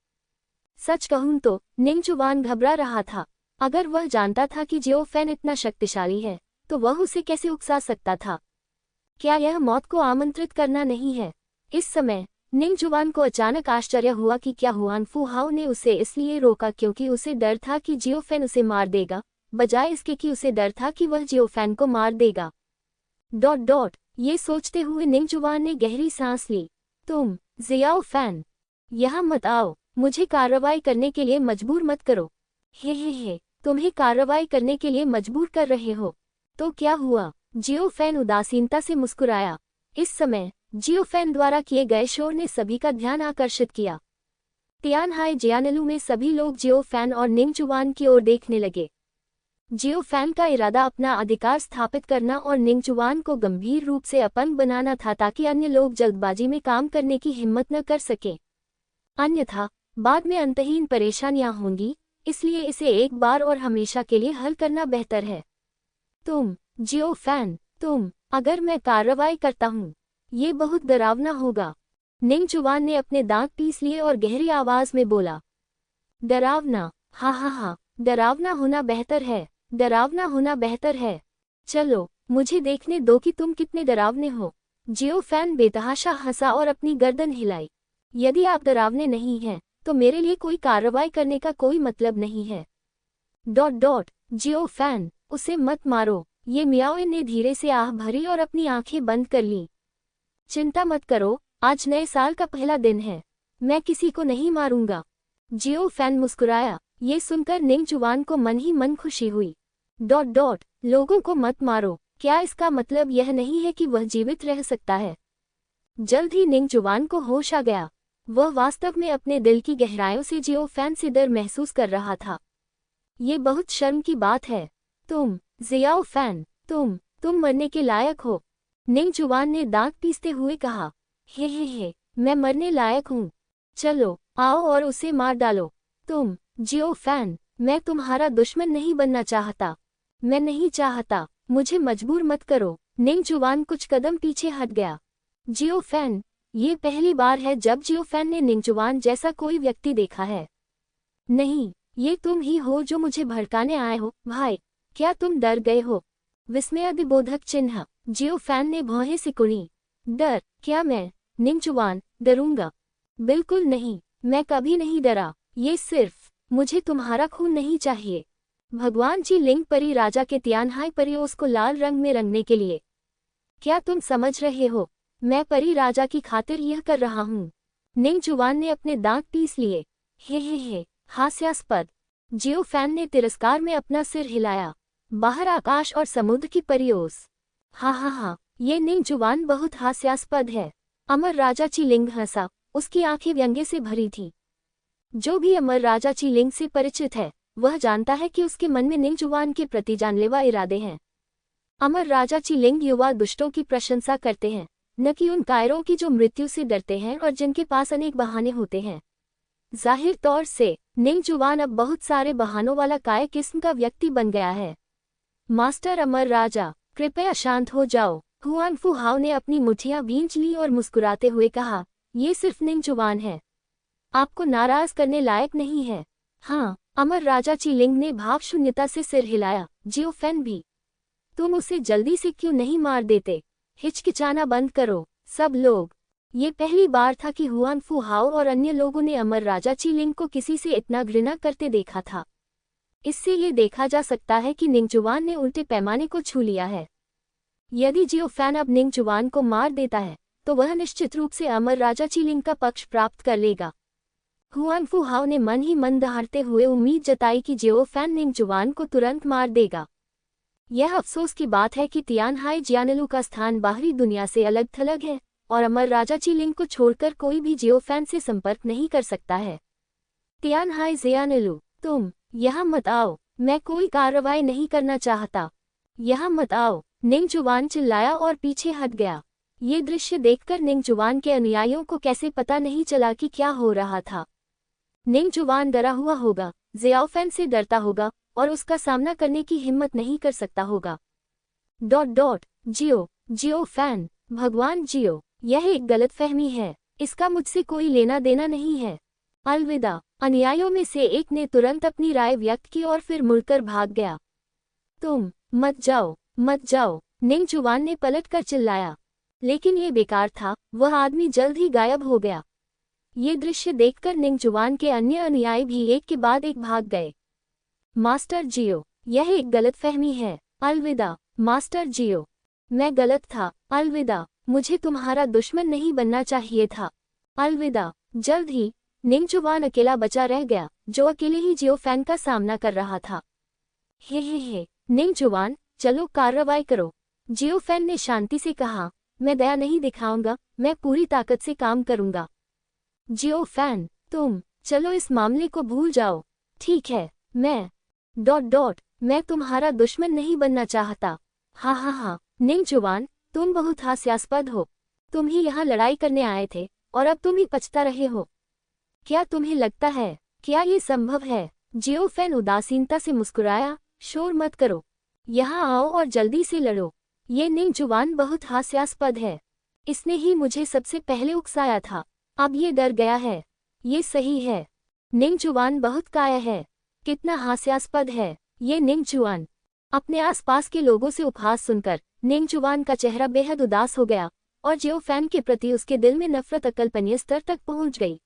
सच कहूं तो निंगचुआन घबरा रहा था। अगर वह जानता था कि जियो फैन इतना शक्तिशाली है, तो वह उसे कैसे उकसा सकता था? क्या यह मौत को आमंत्रित करना नहीं है? इस समय निंगचुआन को अचानक आश्चर्य हुआ कि क्या हुआनफू हाओ ने उसे इसलिए रोका क्योंकि उसे डर था कि जियो फैन उसे मार देगा, बजाय इसके कि उसे डर था कि वह जियो फैन को मार देगा। ये सोचते हुए निंगचुआन ने गहरी सांस ली। तुम, जियाओ फैन, यहाँ मत आओ, मुझे कार्रवाई करने के लिए मजबूर मत करो। हे, तुम्हें कार्रवाई करने के लिए मजबूर कर रहे हो? तो क्या हुआ? जियो फैन उदासीनता से मुस्कुराया। इस समय जियो फैन द्वारा किए गए शोर ने सभी का ध्यान आकर्षित किया। तियानहाई जियानलू में सभी लोग जियो फैन और निंगचुआन की ओर देखने लगे। जियो फैन का इरादा अपना अधिकार स्थापित करना और निंगचुआन को गंभीर रूप से अपंग बनाना था ताकि अन्य लोग जल्दबाजी में काम करने की हिम्मत न कर सकें। अन्यथा बाद में अंतहीन परेशानियां होंगी, इसलिए इसे एक बार और हमेशा के लिए हल करना बेहतर है। तुम, जियो फैन, अगर मैं कार्रवाई करता हूँ, ये बहुत डरावना होगा। निंगचुआन ने अपने दांत पीस लिए और गहरी आवाज में बोला। डरावना? हाँ, डरावना होना बेहतर है। डरावना होना बेहतर है। चलो मुझे देखने दो कि तुम कितने डरावने हो। जियो फैन बेतहाशा हंसा और अपनी गर्दन हिलाई। यदि आप डरावने नहीं हैं तो मेरे लिए कोई कार्रवाई करने का कोई मतलब नहीं है। जियो फैन, उसे मत मारो, ये मियाओ ने धीरे से आह भरी और अपनी आंखें बंद कर लीं। चिंता मत करो, आज नए साल का पहला दिन है, मैं किसी को नहीं मारूंगा। जियो फैन मुस्कुराया। ये सुनकर निंगजुआन को मन ही मन खुशी हुई। लोगों को मत मारो, क्या इसका मतलब यह नहीं है कि वह जीवित रह सकता है? जल्द ही निंगजुआन को होश आ गया। वह वास्तव में अपने दिल की गहराइयों से जियो फैन से डर महसूस कर रहा था। ये बहुत शर्म की बात है। जियाओ फैन, तुम मरने के लायक हो। निंगजुआन ने दांत पीसते हुए कहा। हे, मैं मरने लायक हूँ। चलो आओ और उसे मार डालो। जियो फैन, मैं तुम्हारा दुश्मन नहीं बनना चाहता। मैं नहीं चाहता, मुझे मजबूर मत करो। निंगजुआन कुछ कदम पीछे हट गया। जियो फैन, ये पहली बार है जब जियो फैन ने निंगजुआन जैसा कोई व्यक्ति देखा है। नहीं, ये तुम ही हो जो मुझे भड़काने आए हो। भाई, क्या तुम डर गए हो? विस्मयादिबोधक चिन्ह। जियो फैन ने भौहें सिकुड़ी। डर? क्या मैं, निंगजुआन, डरूंगा? बिल्कुल नहीं, मैं कभी नहीं डरा। ये सिर्फ, मुझे तुम्हारा खून नहीं चाहिए। भगवान जी लिंग परी राजा के तियानहाई परियोस को लाल रंग में रंगने के लिए। क्या तुम समझ रहे हो? मैं परी राजा की खातिर यह कर रहा हूँ। निंगजुआन ने अपने दांत पीस लिए। हे, हास्यास्पद। जियो फैन ने तिरस्कार में अपना सिर हिलाया। बाहर आकाश और समुद्र की परियोस। हाँ, ये निंगजुआन बहुत हास्यास्पद है। अमर राजा चीलिंग हंसा, उसकी आंखें व्यंग्य से भरी थीं। जो भी अमर राजा चीलिंग से परिचित है, वह जानता है कि उसके मन में निंगजुआन के प्रति जानलेवा इरादे हैं। अमर राजा चीलिंग युवा दुष्टों की प्रशंसा करते हैं, न कि उन कायरों की जो मृत्यु से डरते हैं और जिनके पास अनेक बहाने होते हैं। जाहिर तौर से निंगजुआन अब बहुत सारे बहानों वाला काय किस्म का व्यक्ति बन गया है। मास्टर अमर राजा, कृपया शांत हो जाओ। हुआनफू हाओ ने अपनी मुठियां भींच ली और मुस्कुराते हुए कहा, ये सिर्फ निंगजुआन है, आपको नाराज करने लायक नहीं है। हाँ, अमर राजा चीलिंग ने भावशून्यता से सिर हिलाया। जियो फैन भी, तुम उसे जल्दी से क्यों नहीं मार देते? हिचकिचाना बंद करो, सब लोग। ये पहली बार था कि हुआनफू हाओ और अन्य लोगों ने अमर राजा चीलिंग को किसी से इतना घृणा करते देखा था। इससे ये देखा जा सकता है कि निंगजुआन ने उल्टे पैमाने को छू लिया है। यदि जियो फैन अब निंगजुआन को मार देता है, तो वह निश्चित रूप से अमर राजा चीलिंग का पक्ष प्राप्त कर लेगा। हुआनफू हाओ ने मन ही मन दहाड़ते हुए उम्मीद जताई कि जियो फैन निंगजुआन को तुरंत मार देगा। यह अफसोस की बात है कि तियानहाई जियानलू का स्थान बाहरी दुनिया से अलग थलग है और अमर राजा चीलिंग को छोड़कर कोई भी जियो फैन से संपर्क नहीं कर सकता है। तियानहाई जियानलू, तुम यहाँ मत आओ, मैं कोई कार्रवाई नहीं करना चाहता। यहाँ मत आओ, निंगजुआन चिल्लाया और पीछे हट गया। ये दृश्य देखकर निंगजुआन के अनुयायियों को कैसे पता नहीं चला कि क्या हो रहा था। निंगजुआन डरा हुआ होगा, जियाओ फैन से डरता होगा और उसका सामना करने की हिम्मत नहीं कर सकता होगा। जियो फैन, भगवान जियो, यह एक गलतफहमी है, इसका मुझसे कोई लेना देना नहीं है। अलविदा। अनुयायियों में से एक ने तुरंत अपनी राय व्यक्त की और फिर मुड़कर भाग गया। तुम मत जाओ, निंगजुआन ने पलटकर चिल्लाया। लेकिन ये बेकार था, वह आदमी जल्द ही गायब हो गया। ये दृश्य देखकर निंगजुआन के अन्य अनुयायी भी एक के बाद एक भाग गए। मास्टर जियो, यह एक गलतफहमी है। अलविदा, मास्टर जियो, मैं गलत था। अलविदा, मुझे तुम्हारा दुश्मन नहीं बनना चाहिए था। अलविदा। जल्द ही निंगजुआन अकेला बचा रह गया, जो अकेले ही जियो फैन का सामना कर रहा था। हे, निंगजुआन, चलो कार्रवाई करो। जियो फैन ने शांति से कहा, मैं दया नहीं दिखाऊंगा, मैं पूरी ताकत से काम करूंगा। जियो फैन, तुम, चलो इस मामले को भूल जाओ। ठीक है, मैं मैं तुम्हारा दुश्मन नहीं बनना चाहता। हाँ, निंगजुआन, तुम बहुत हास्यास्पद हो। तुम ही यहाँ लड़ाई करने आए थे और अब तुम ही पछता रहे हो। क्या तुम्हें लगता है, क्या ये संभव है? जियो फैन उदासीनता से मुस्कुराया। शोर मत करो, यहाँ आओ और जल्दी से लड़ो। ये निंगजुआन बहुत हास्यास्पद है, इसने ही मुझे सबसे पहले उकसाया था। अब ये डर गया है। ये सही है, निंगजुआन बहुत काया है। कितना हास्यास्पद है ये निंगजुआन। अपने आसपास के लोगों से उपहास सुनकर निंगचुआन का चेहरा बेहद उदास हो गया और जियो फैन के प्रति उसके दिल में नफरत अकल्पनीय स्तर तक पहुंच गई।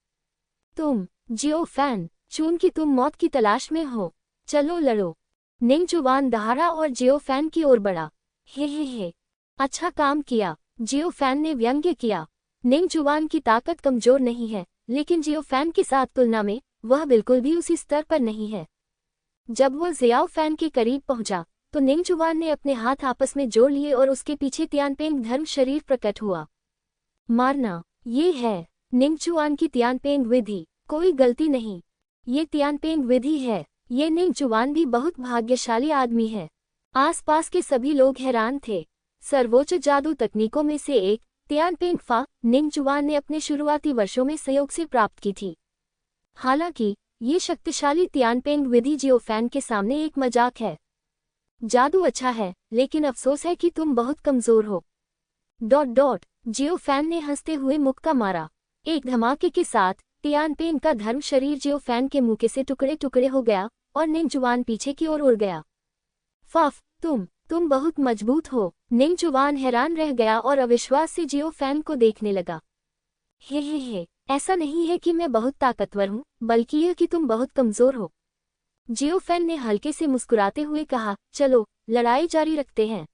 तुम जियो फैन, चून कि तुम मौत की तलाश में हो, चलो लड़ो। निंगचुआन दहाड़ा और जियो फैन की ओर बढ़ा। हे, अच्छा काम किया, जियो फैन ने व्यंग्य किया। निंगचुआन की ताकत कमजोर नहीं है, लेकिन जियो फैन के साथ तुलना में वह बिल्कुल भी उसी स्तर पर नहीं है। जब वह जियाओ फैन के करीब पहुंचा तो निंगचुआन ने अपने हाथ आपस में जोड़ लिए और उसके पीछे तियानपेंग धर्म शरीर प्रकट हुआ। मारना, ये है निंगचुआन की तियानपेंग विधि, कोई गलती नहीं, ये तियानपेंग विधि है। ये निंगचुआन भी बहुत भाग्यशाली आदमी है। आसपास के सभी लोग हैरान थे। सर्वोच्च जादू तकनीकों में से एक तियानपेंग फा निंगचुआन ने अपने शुरुआती वर्षों में सहयोग से प्राप्त की थी। हालांकि ये शक्तिशाली तियानपेंग विधि जियो फैन के सामने एक मजाक है। जादू अच्छा है, लेकिन अफसोस है कि तुम बहुत कमजोर हो। जियो फैन ने हंसते हुए मुक्का मारा। एक धमाके के साथ तियानपेंग का धर्म शरीर जियो फैन के मुंह से टुकड़े टुकड़े हो गया और निंगचुआन पीछे की ओर उड़ गया। फफ, तुम बहुत मजबूत हो। निंगचुआन हैरान रह गया और अविश्वास से जियो फैन को देखने लगा। हे, ऐसा नहीं है कि मैं बहुत ताकतवर हूँ, बल्कि यह कि तुम बहुत कमजोर हो। जियो फैन ने हल्के से मुस्कुराते हुए कहा, चलो लड़ाई जारी रखते हैं।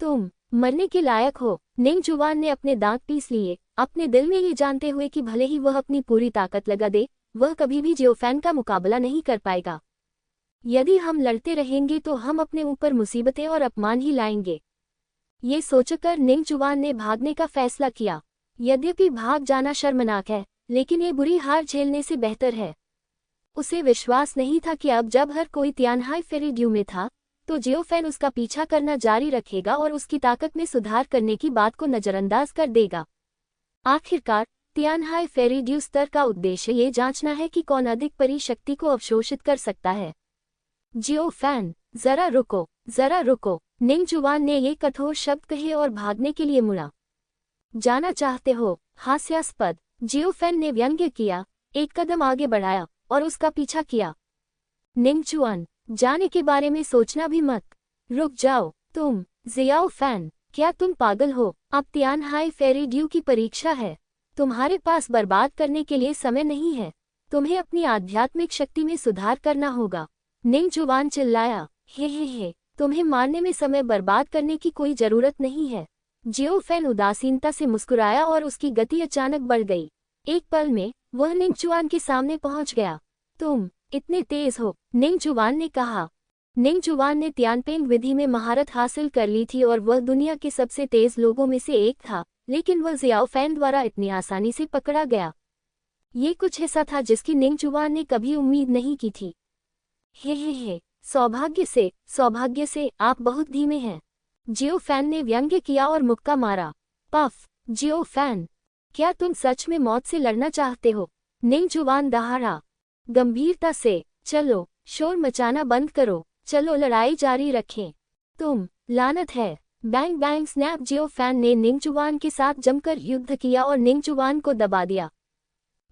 तुम मरने के लायक हो। निंगचुआन ने अपने दांत पीस लिए, अपने दिल में ये जानते हुए कि भले ही वह अपनी पूरी ताकत लगा दे, वह कभी भी जियो फैन का मुकाबला नहीं कर पाएगा। यदि हम लड़ते रहेंगे तो हम अपने ऊपर मुसीबतें और अपमान ही लाएंगे। ये सोचकर निंगचुआन ने भागने का फैसला किया। यद्यपि भाग जाना शर्मनाक है, लेकिन ये बुरी हार झेलने से बेहतर है। उसे विश्वास नहीं था कि अब जब हर कोई तियानहाई फेरीड्यू में था, तो जियो फैन उसका पीछा करना जारी रखेगा और उसकी ताकत में सुधार करने की बात को नजरअंदाज कर देगा। आखिरकार तियानहाई फेरीड्यू स्तर का उद्देश्य ये जांचना है कि कौन अधिक परिशक्ति को अवशोषित कर सकता है। जियो फैन, जरा रुको। निंगचुआन ने ये कठोर शब्द कहे और भागने के लिए मुड़ा। जाना चाहते हो? हास्यास्पद, जियो फैन ने व्यंग्य किया, एक कदम आगे बढ़ाया और उसका पीछा किया। निंगचुआन, जाने के बारे में सोचना भी मत। रुक जाओ, तुम जियाओ फैन, क्या तुम पागल हो? अब तियानहाई फेरीड्यू की परीक्षा है। तुम्हारे पास बर्बाद करने के लिए समय नहीं है। तुम्हें अपनी आध्यात्मिक शक्ति में सुधार करना होगा। निंगचुआन चिल्लाया। हे, तुम्हें मारने में समय बर्बाद करने की कोई जरूरत नहीं है। जियो फैन उदासीनता से मुस्कुराया और उसकी गति अचानक बढ़ गई। एक पल में वह निंगचुआन के सामने पहुंच गया। तुम इतने तेज हो, निंगचुआन ने कहा। निंगचुआन ने तियानपेंग विधि में महारत हासिल कर ली थी और वह दुनिया के सबसे तेज लोगों में से एक था, लेकिन वह जियाओ फैन द्वारा इतनी आसानी से पकड़ा गया। ये कुछ ऐसा था जिसकी निंगचुआन ने कभी उम्मीद नहीं की थी। हे, सौभाग्य से आप बहुत धीमे हैं। जियो फैन ने व्यंग्य किया और मुक्का मारा। पफ, जियो फैन, क्या तुम सच में मौत से लड़ना चाहते हो? निंगचुआन दहाड़ा। गंभीरता से, चलो शोर मचाना बंद करो, चलो लड़ाई जारी रखें। तुम, लानत है। Bang bang snap. जियो फैन ने निंगचुआन के साथ जमकर युद्ध किया और निंगचुआन को दबा दिया।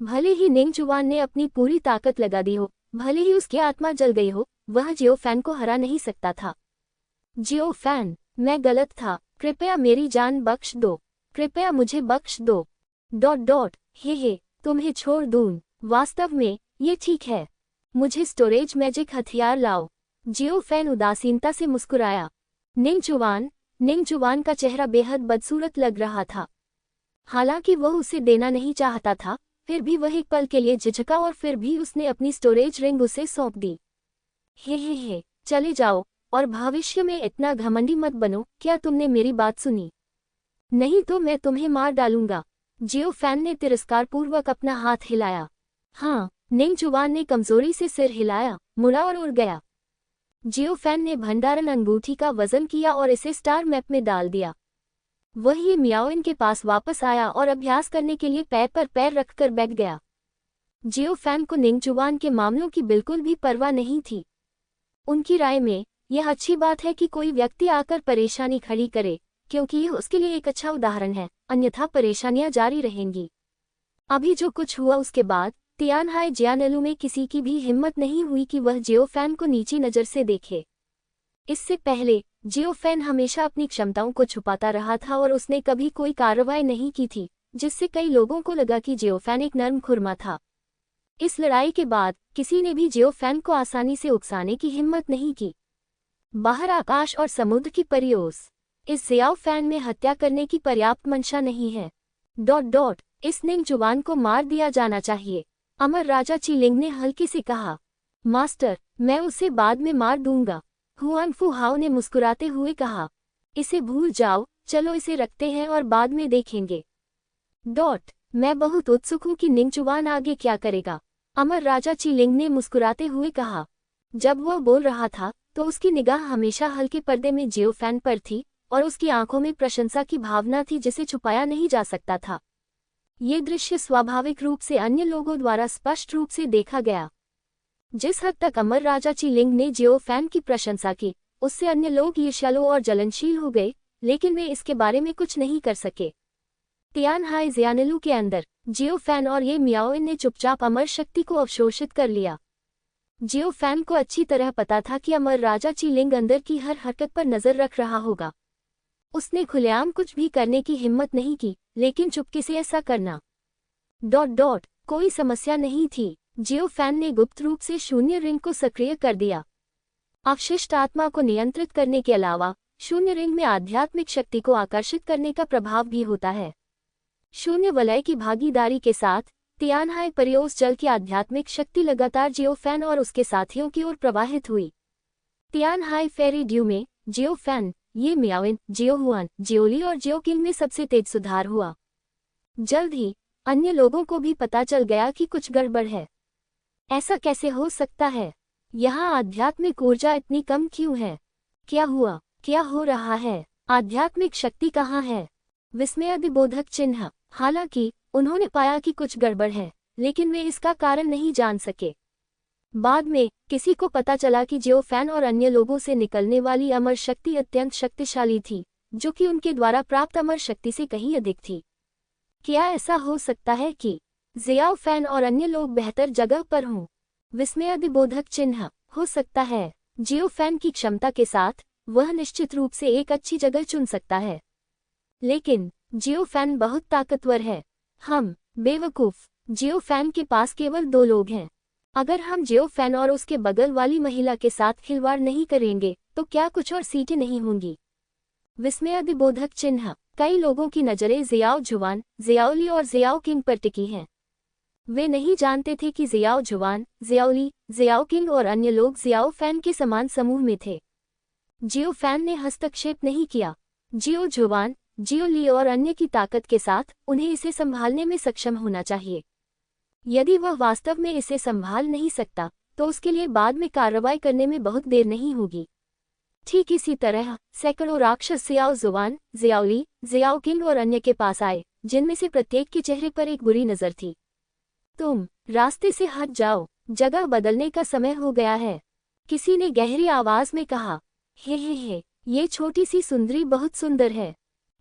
भले ही निंगचुआन ने अपनी पूरी ताकत लगा दी हो, भले ही उसकी आत्मा जल गई हो, वह जियो फैन को हरा नहीं सकता था। जियो फैन, मैं गलत था, कृपया मेरी जान बख्श दो, कृपया मुझे बख्श दो। हे, तुम्हें छोड़ दूं। वास्तव में ये ठीक है। मुझे स्टोरेज मैजिक हथियार लाओ। जियो फैन उदासीनता से मुस्कुराया। निंगचुआन का चेहरा बेहद बदसूरत लग रहा था। हालांकि वह उसे देना नहीं चाहता था, फिर भी वह एक पल के लिए झिझका और फिर भी उसने अपनी स्टोरेज रिंग उसे सौंप दी। हे, चले जाओ और भविष्य में इतना घमंडी मत बनो। क्या तुमने मेरी बात सुनी? नहीं तो मैं तुम्हें मार डालूंगा। जियो फैन ने तिरस्कारपूर्वक अपना हाथ हिलाया। हाँ, निंगचुआन ने कमजोरी से सिर हिलाया, मुड़ा और उड़ गया। जियो फैन ने भंडारण अंगूठी का वजन किया और इसे स्टार मैप में डाल दिया। वह ये मियाओइन के पास वापस आया और अभ्यास करने के लिए पैर पर पैर रखकर बैठ गया। जियो फैन को निंगचुआन के मामलों की बिल्कुल भी परवाह नहीं थी। उनकी राय में यह अच्छी बात है कि कोई व्यक्ति आकर परेशानी खड़ी करे, क्योंकि यह उसके लिए एक अच्छा उदाहरण है, अन्यथा परेशानियां जारी रहेंगी। अभी जो कुछ हुआ उसके बाद तियानहाई जियानलू में किसी की भी हिम्मत नहीं हुई कि वह जियो फैन को नीची नज़र से देखे। इससे पहले जियो फैन हमेशा अपनी क्षमताओं को छुपाता रहा था और उसने कभी कोई कार्रवाई नहीं की थी, जिससे कई लोगों को लगा कि जियो फैन एक नर्म खुरमा था। इस लड़ाई के बाद किसी ने भी जियो फैन को आसानी से उकसाने की हिम्मत नहीं की। बाहर आकाश और समुद्र की परियोस। इस जियाओ फैन में हत्या करने की पर्याप्त मंशा नहीं है। इस निंग जुबान को मार दिया जाना चाहिए, अमर राजा चीलिंग ने हल्के से कहा। मास्टर, मैं उसे बाद में मार दूंगा, हुआन फू हाओ ने मुस्कुराते हुए कहा। इसे भूल जाओ, चलो इसे रखते हैं और बाद में देखेंगे। मैं बहुत उत्सुक हूँ कि निंग जुबान आगे क्या करेगा, अमर राजा चीलिंग ने मुस्कुराते हुए कहा। जब वह बोल रहा था तो उसकी निगाह हमेशा हल्के पर्दे में जियो फैन पर थी और उसकी आंखों में प्रशंसा की भावना थी जिसे छुपाया नहीं जा सकता था। ये दृश्य स्वाभाविक रूप से अन्य लोगों द्वारा स्पष्ट रूप से देखा गया। जिस हद तक अमर राजा चीलिंग ने जियो फैन की प्रशंसा की, उससे अन्य लोग ईर्ष्यालु और जलनशील हो गए, लेकिन वे इसके बारे में कुछ नहीं कर सके। तियानहाई जियानिलू के अंदर जियो फैन और ये मियाओइन ने चुपचाप अमर शक्ति को अवशोषित कर लिया। जियो फैन को अच्छी तरह पता था कि अमर राजा चीलिंग अंदर की हर हरकत पर नजर रख रहा होगा। उसने खुलेआम कुछ भी करने की हिम्मत नहीं की, लेकिन चुपके से ऐसा करना कोई समस्या नहीं थी। जियो फैन ने गुप्त रूप से शून्य रिंग को सक्रिय कर दिया। अवशिष्ट आत्मा को नियंत्रित करने के अलावा शून्य रिंग में आध्यात्मिक शक्ति को आकर्षित करने का प्रभाव भी होता है। शून्य वलय की भागीदारी के साथ तियानहाई परियोस जल की आध्यात्मिक शक्ति लगातार जियो फैन और उसके साथियों की ओर प्रवाहित हुई। तियानहाई फेरी ड्यू में जियो फैन, ये मियाओइन, जियो हुआन, जियोली और जियो किंग में सबसे तेज सुधार हुआ। जल्द ही अन्य लोगों को भी पता चल गया कि कुछ गड़बड़ है। ऐसा कैसे हो सकता है? यहाँ आध्यात्मिक ऊर्जा इतनी कम क्यों है? क्या हुआ? क्या हो रहा है? आध्यात्मिक शक्ति कहाँ है? विस्मयादिबोधक चिन्ह। हालांकि उन्होंने पाया कि कुछ गड़बड़ है, लेकिन वे इसका कारण नहीं जान सके। बाद में किसी को पता चला कि जियो फैन और अन्य लोगों से निकलने वाली अमर शक्ति अत्यंत शक्तिशाली थी, जो कि उनके द्वारा प्राप्त अमर शक्ति से कहीं अधिक थी। क्या ऐसा हो सकता है कि जियाओ फैन और अन्य लोग बेहतर जगह पर हों? विस्मयादिबोधक चिन्ह। हो सकता है जियो फैन की क्षमता के साथ वह निश्चित रूप से एक अच्छी जगह चुन सकता है, लेकिन जियो फैन बहुत ताकतवर है। हम बेवकूफ। जियो फैन के पास केवल 2 लोग हैं। अगर हम जियो फैन और उसके बगल वाली महिला के साथ खिलवाड़ नहीं करेंगे तो क्या कुछ और सीटें नहीं होंगी? विस्मयादिबोधक चिन्ह। कई लोगों की नजरें जियाओ जुवान, जियाओली और जियाओ किंग पर टिकी हैं। वे नहीं जानते थे कि जियाओ जुवान, जियाओली, जियाओ किंग और अन्य लोग जियाओ फैन के समान समूह में थे। जियो फैन ने हस्तक्षेप नहीं किया। जियो जुवान, जियो ली और अन्य की ताकत के साथ उन्हें इसे संभालने में सक्षम होना चाहिए। यदि वह वास्तव में इसे संभाल नहीं सकता तो उसके लिए बाद में कार्रवाई करने में बहुत देर नहीं होगी। ठीक इसी तरह सैकड़ों राक्षस जियाओ जुवान, जियाओली, जियाओ किंग और अन्य के पास आए, जिनमें से प्रत्येक के चेहरे पर एक बुरी नजर थी। तुम रास्ते से हट जाओ, जगह बदलने का समय हो गया है, किसी ने गहरी आवाज में कहा। हे, ये छोटी सी सुंदरी बहुत सुंदर है।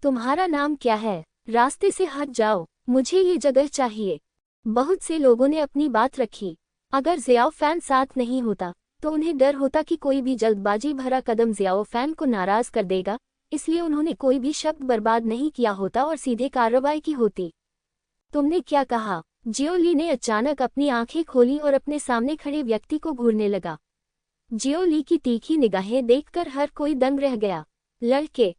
तुम्हारा नाम क्या है? रास्ते से हट जाओ, मुझे ये जगह चाहिए। बहुत से लोगों ने अपनी बात रखी। अगर जियाओ फैन साथ नहीं होता तो उन्हें डर होता कि कोई भी जल्दबाजी भरा कदम जियाओ फैन को नाराज कर देगा, इसलिए उन्होंने कोई भी शब्द बर्बाद नहीं किया होता और सीधे कार्रवाई की होती। तुमने क्या कहा? जियो ली ने अचानक अपनी आंखें खोली और अपने सामने खड़े व्यक्ति को घूरने लगा। जियो ली की तीखी निगाहें देखकर हर कोई दंग रह गया। लड़के,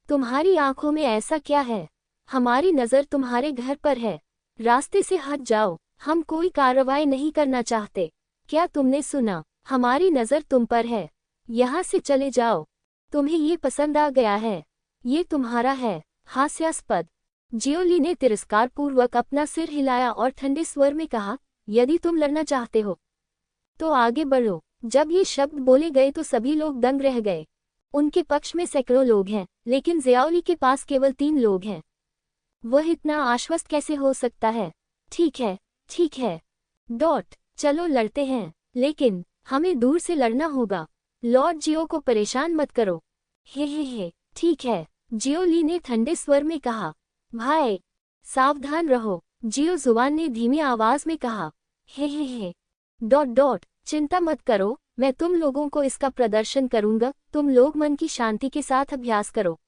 तुम्हारी आंखों में ऐसा क्या है? हमारी नजर तुम्हारे घर पर है। रास्ते से हट जाओ, हम कोई कार्रवाई नहीं करना चाहते। क्या तुमने सुना? हमारी नजर तुम पर है। यहाँ से चले जाओ। तुम्हें ये पसंद आ गया है? ये तुम्हारा है। हास्यास्पद। जियो ली ने तिरस्कारपूर्वक अपना सिर हिलाया और ठंडे स्वर में कहा, यदि तुम लड़ना चाहते हो तो आगे बढ़ो। जब ये शब्द बोले गए तो सभी लोग दंग रह गए। उनके पक्ष में सैकड़ों लोग हैं, लेकिन जियाओली के पास केवल 3 लोग हैं। वह इतना आश्वस्त कैसे हो सकता है? ठीक है। चलो लड़ते हैं, लेकिन हमें दूर से लड़ना होगा। लॉर्ड जियो को परेशान मत करो। हे, ठीक है, जियो ली ने ठंडे स्वर में कहा। भाई, सावधान रहो, जियो जुवान ने धीमी आवाज में कहा। हे, चिंता मत करो, मैं तुम लोगों को इसका प्रदर्शन करूंगा, तुम लोग मन की शांति के साथ अभ्यास करो।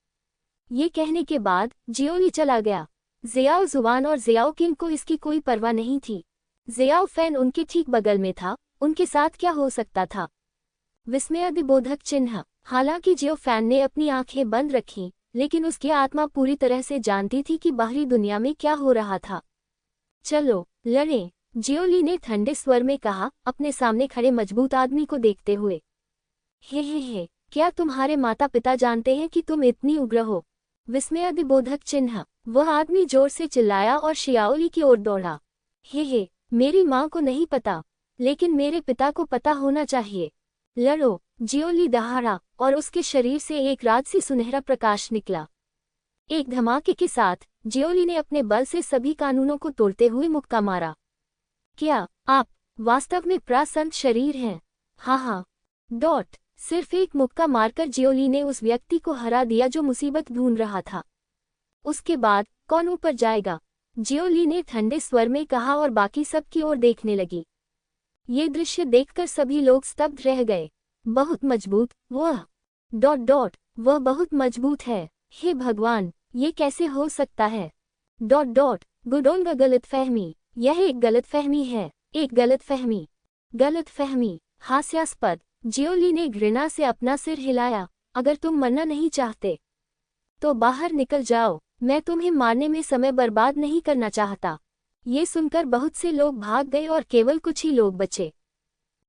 ये कहने के बाद जियोली चला गया। जियाओ जुबान और जियाओ किंग को इसकी कोई परवाह नहीं थी। जियाओ फैन उनके ठीक बगल में था, उनके साथ क्या हो सकता था। विस्मयादिबोधक चिन्ह। हालांकि जियो फैन ने अपनी आंखें बंद रखीं, लेकिन उसकी आत्मा पूरी तरह से जानती थी कि बाहरी दुनिया में क्या हो रहा था। चलो लड़ें, जियोली ने ठंडे स्वर में कहा, अपने सामने खड़े मजबूत आदमी को देखते हुए। हे, क्या तुम्हारे माता पिता जानते हैं कि तुम इतनी उग्र हो? विस्मयादिबोधक चिन्ह। वह आदमी जोर से चिल्लाया और शियाओली की ओर दौड़ा। हे, मेरी माँ को नहीं पता, लेकिन मेरे पिता को पता होना चाहिए। लड़ो, जियोली दहाड़ा और उसके शरीर से एक राजसी सुनहरा प्रकाश निकला। एक धमाके के साथ जियोली ने अपने बल से सभी कानूनों को तोड़ते हुए मुक्का मारा। क्या आप वास्तव में प्रसन्न शरीर हैं? हाँ। सिर्फ एक मुक्का मारकर जियोली ने उस व्यक्ति को हरा दिया जो मुसीबत ढूंढ रहा था। उसके बाद कौन ऊपर जाएगा? जियोली ने ठंडे स्वर में कहा और बाकी सब की ओर देखने लगी। ये दृश्य देखकर सभी लोग स्तब्ध रह गए। बहुत मजबूत वह बहुत मजबूत है। हे भगवान, ये कैसे हो सकता है? गुडोंग गलतफहमी। यह एक गलतफहमी है, एक गलतफहमी। हास्यास्पद। जियोली ने घृणा से अपना सिर हिलाया। अगर तुम मरना नहीं चाहते तो बाहर निकल जाओ, मैं तुम्हें मारने में समय बर्बाद नहीं करना चाहता। ये सुनकर बहुत से लोग भाग गए और केवल कुछ ही लोग बचे।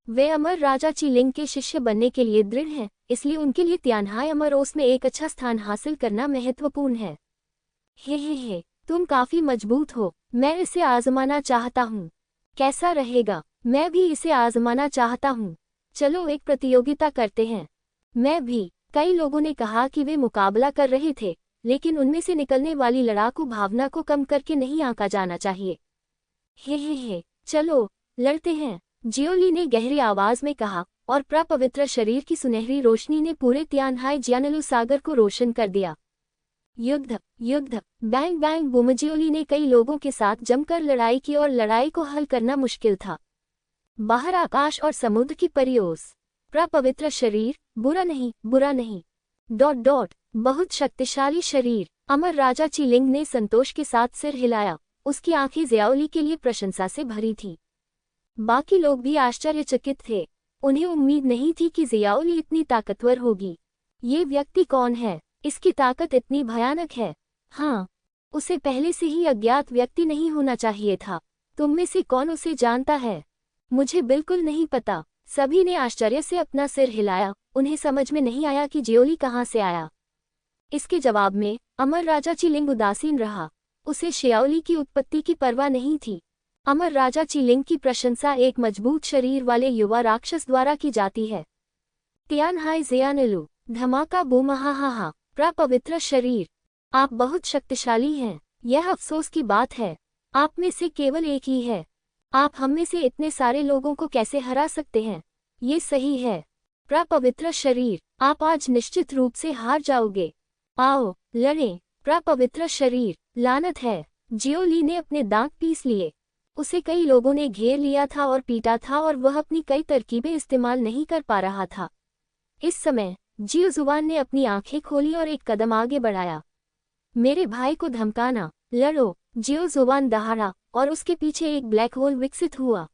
वे अमर राजा चीलिंग के शिष्य बनने के लिए दृढ़ हैं, इसलिए उनके लिए तियानहाई अमर ओस में एक अच्छा स्थान हासिल करना महत्वपूर्ण है। हे, तुम काफी मजबूत हो, मैं इसे आजमाना चाहता हूँ। कैसा रहेगा? मैं भी इसे आजमाना चाहता हूँ। चलो एक प्रतियोगिता करते हैं। मैं भी। कई लोगों ने कहा कि वे मुकाबला कर रहे थे, लेकिन उनमें से निकलने वाली लड़ाकू भावना को कम करके नहीं आंका जाना चाहिए। हे, चलो लड़ते हैं, जियोली ने गहरी आवाज में कहा, और प्रपवित्र शरीर की सुनहरी रोशनी ने पूरे तियानहाई जियानलू सागर को रोशन कर दिया। युद्ध, बैंग बैंग बूम। जियोली ने कई लोगों के साथ जमकर लड़ाई की और लड़ाई को हल करना मुश्किल था। बाहर आकाश और समुद्र की परियोस। प्रपवित्र शरीर, बुरा नहीं। बहुत शक्तिशाली शरीर। अमर राजा चीलिंग ने संतोष के साथ सिर हिलाया। उसकी आंखें जियाओली के लिए प्रशंसा से भरी थी। बाकी लोग भी आश्चर्यचकित थे। उन्हें उम्मीद नहीं थी कि जियाओली इतनी ताकतवर होगी। ये व्यक्ति कौन है? इसकी ताकत इतनी भयानक है। हाँ, उसे पहले से ही अज्ञात व्यक्ति नहीं होना चाहिए था। तुम में से कौन उसे जानता है? मुझे बिल्कुल नहीं पता। सभी ने आश्चर्य से अपना सिर हिलाया। उन्हें समझ में नहीं आया कि जियोली कहाँ से आया। इसके जवाब में अमर राजा चीलिंग उदासीन रहा। उसे शियाओली की उत्पत्ति की परवाह नहीं थी। अमर राजा चीलिंग की प्रशंसा एक मजबूत शरीर वाले युवा राक्षस द्वारा की जाती है। तियानहाई जियानलू। धमाका बूम। हा। प्रपवित्र शरीर, आप बहुत शक्तिशाली हैं। यह अफसोस की बात है, आप में से केवल एक ही है। आप हम में से इतने सारे लोगों को कैसे हरा सकते हैं? ये सही है। प्रपवित्र शरीर, आप आज निश्चित रूप से हार जाओगे। आओ लड़ें। प्रपवित्र शरीर, लानत है। जियोली ने अपने दांत पीस लिए। उसे कई लोगों ने घेर लिया था और पीटा था और वह अपनी कई तरकीबें इस्तेमाल नहीं कर पा रहा था। इस समय जियो जुबान ने अपनी आंखें खोली और एक कदम आगे बढ़ाया। मेरे भाई को धमकाना, लड़ो। जियो जुबान दहाड़ा और उसके पीछे एक ब्लैक होल विकसित हुआ।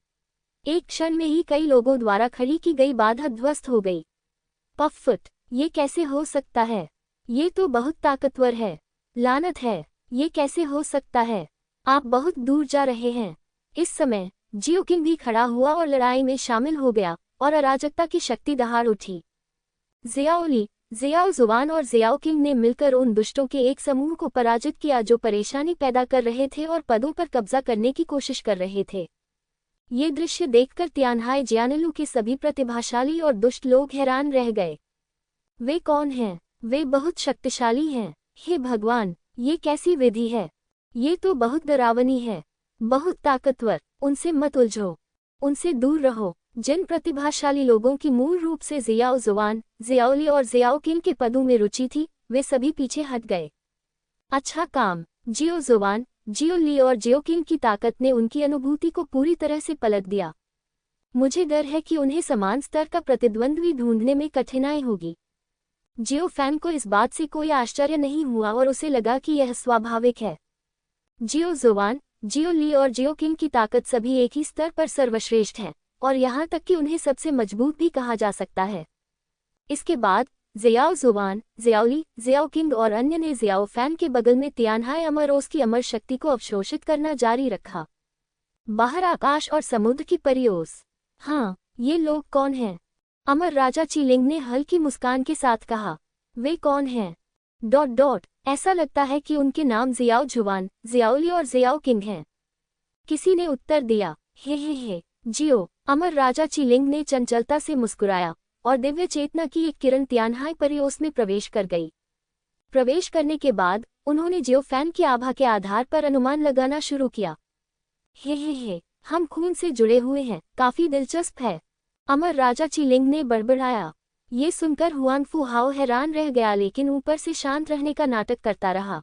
एक क्षण में ही कई लोगों द्वारा खड़ी की गई बाधा ध्वस्त हो गई। पफुट, ये कैसे हो सकता है? ये तो बहुत ताकतवर है। लानत है, ये कैसे हो सकता है? आप बहुत दूर जा रहे हैं। इस समय जियो किंग भी खड़ा हुआ और लड़ाई में शामिल हो गया और अराजकता की शक्ति दहाड़ उठी। जियाओली, जियाओ जुबान और जियाओ किंग ने मिलकर उन दुष्टों के एक समूह को पराजित किया जो परेशानी पैदा कर रहे थे और पदों पर कब्जा करने की कोशिश कर रहे थे। ये दृश्य देखकर तियानहाई जियानलू के सभी प्रतिभाशाली और दुष्ट लोग हैरान रह गए। वे कौन हैं? वे बहुत शक्तिशाली हैं। हे भगवान, ये कैसी विधि है? ये तो बहुत डरावनी है, बहुत ताकतवर। उनसे मत उलझो, उनसे दूर रहो। जिन प्रतिभाशाली लोगों की मूल रूप से जियाओ जुबान, जियाओली और जियाओ किंग के पदों में रुचि थी, वे सभी पीछे हट गए। अच्छा काम। जियो जुबान, जियो ली और जियो किंग की ताकत ने उनकी अनुभूति को पूरी तरह से पलट दिया। मुझे डर है कि उन्हें समान स्तर का प्रतिद्वंद्वी ढूंढने में कठिनाई होगी। जियो फैन को इस बात से कोई आश्चर्य नहीं हुआ और उसे लगा कि यह स्वाभाविक है। जियो जुआन, जियो ली और जियो किंग की ताकत सभी एक ही स्तर पर सर्वश्रेष्ठ हैं, और यहाँ तक कि उन्हें सबसे मजबूत भी कहा जा सकता है। इसके बाद ज़ियाओ जुआन, ज़ियाओ ली, ज़ियाओ किंग और अन्य ने ज़ियाओ फैन के बगल में तियानहाई अमरोस की अमर शक्ति को अवशोषित करना जारी रखा। बाहर आकाश और समुद्र की परियोस। हाँ, ये लोग कौन हैं? अमर राजा चीलिंग ने हल्की मुस्कान के साथ कहा। वे कौन हैं? ... ऐसा लगता है कि उनके नाम ज़ियाओ जुआन, ज़ियाओ ली और ज़ियाओ किंग हैं। किसी ने उत्तर दिया। हे, जियो। अमर राजा चीलिंग ने चंचलता से मुस्कुराया और दिव्य चेतना की एक किरण तियानहाई परियोस में प्रवेश कर गई। प्रवेश करने के बाद उन्होंने जियो फैन की आभा के आधार पर अनुमान लगाना शुरू किया। हे, हम खून से जुड़े हुए हैं, काफी दिलचस्प है, अमर राजा चीलिंग ने बड़बड़ाया। ये सुनकर हुआंगफू हाओ हैरान रह गया, लेकिन ऊपर से शांत रहने का नाटक करता रहा।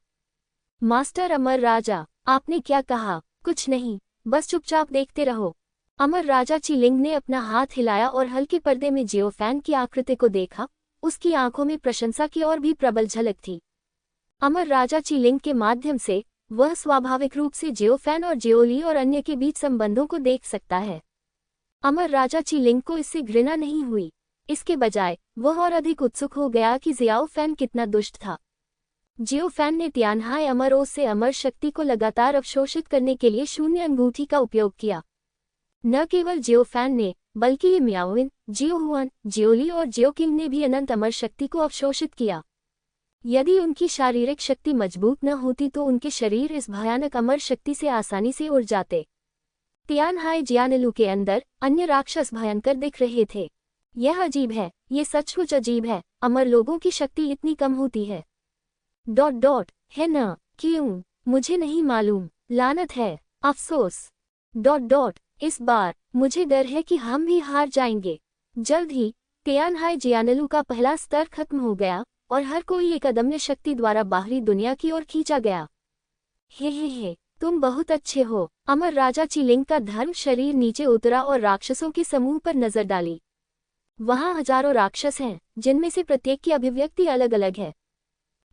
मास्टर अमर राजा, आपने क्या कहा? कुछ नहीं, बस चुपचाप देखते रहो। अमर राजा चीलिंग ने अपना हाथ हिलाया और हल्के पर्दे में जियो फैन की आकृति को देखा। उसकी आंखों में प्रशंसा की और भी प्रबल झलक थी। अमर राजा चीलिंग के माध्यम से वह स्वाभाविक रूप से जियो फैन और जियो ली और अन्य के बीच संबंधों को देख सकता है। अमर राजा चीलिंग को इससे घृणा नहीं हुई, इसके बजाय वह और अधिक उत्सुक हो गया कि ज़ियाओ फैन कितना दुष्ट था। जियो फैन ने तियानहाई अमरोस से अमर शक्ति को लगातार अवशोषित करने के लिए शून्य अंगूठी का उपयोग किया। न केवल जियो फैन ने, बल्कि ये मियाओइन, जियो हुआन, जियो ली और जियो किंग ने भी अनंत अमर शक्ति को अवशोषित किया। यदि उनकी शारीरिक शक्ति मजबूत न होती तो उनके शरीर इस भयानक अमर शक्ति से आसानी से उड़ जाते। तियानहाई जियानलू के अंदर अन्य राक्षस भयंकर दिख रहे थे। यह अजीब है, ये सचमुच अजीब है, अमर लोगों की शक्ति इतनी कम होती है। ... है न? क्यों? मुझे नहीं मालूम, लानत है, अफसोस। ... इस बार मुझे डर है कि हम भी हार जाएंगे। जल्द ही तियानहाई जियानलू का पहला स्तर खत्म हो गया और हर कोई एक अदम्य शक्ति द्वारा बाहरी दुनिया की ओर खींचा गया। हे, तुम बहुत अच्छे हो। अमर राजा चीलिंग का धर्म शरीर नीचे उतरा और राक्षसों के समूह पर नजर डाली। वहां हजारों राक्षस हैं, जिनमें से प्रत्येक की अभिव्यक्ति अलग अलग है।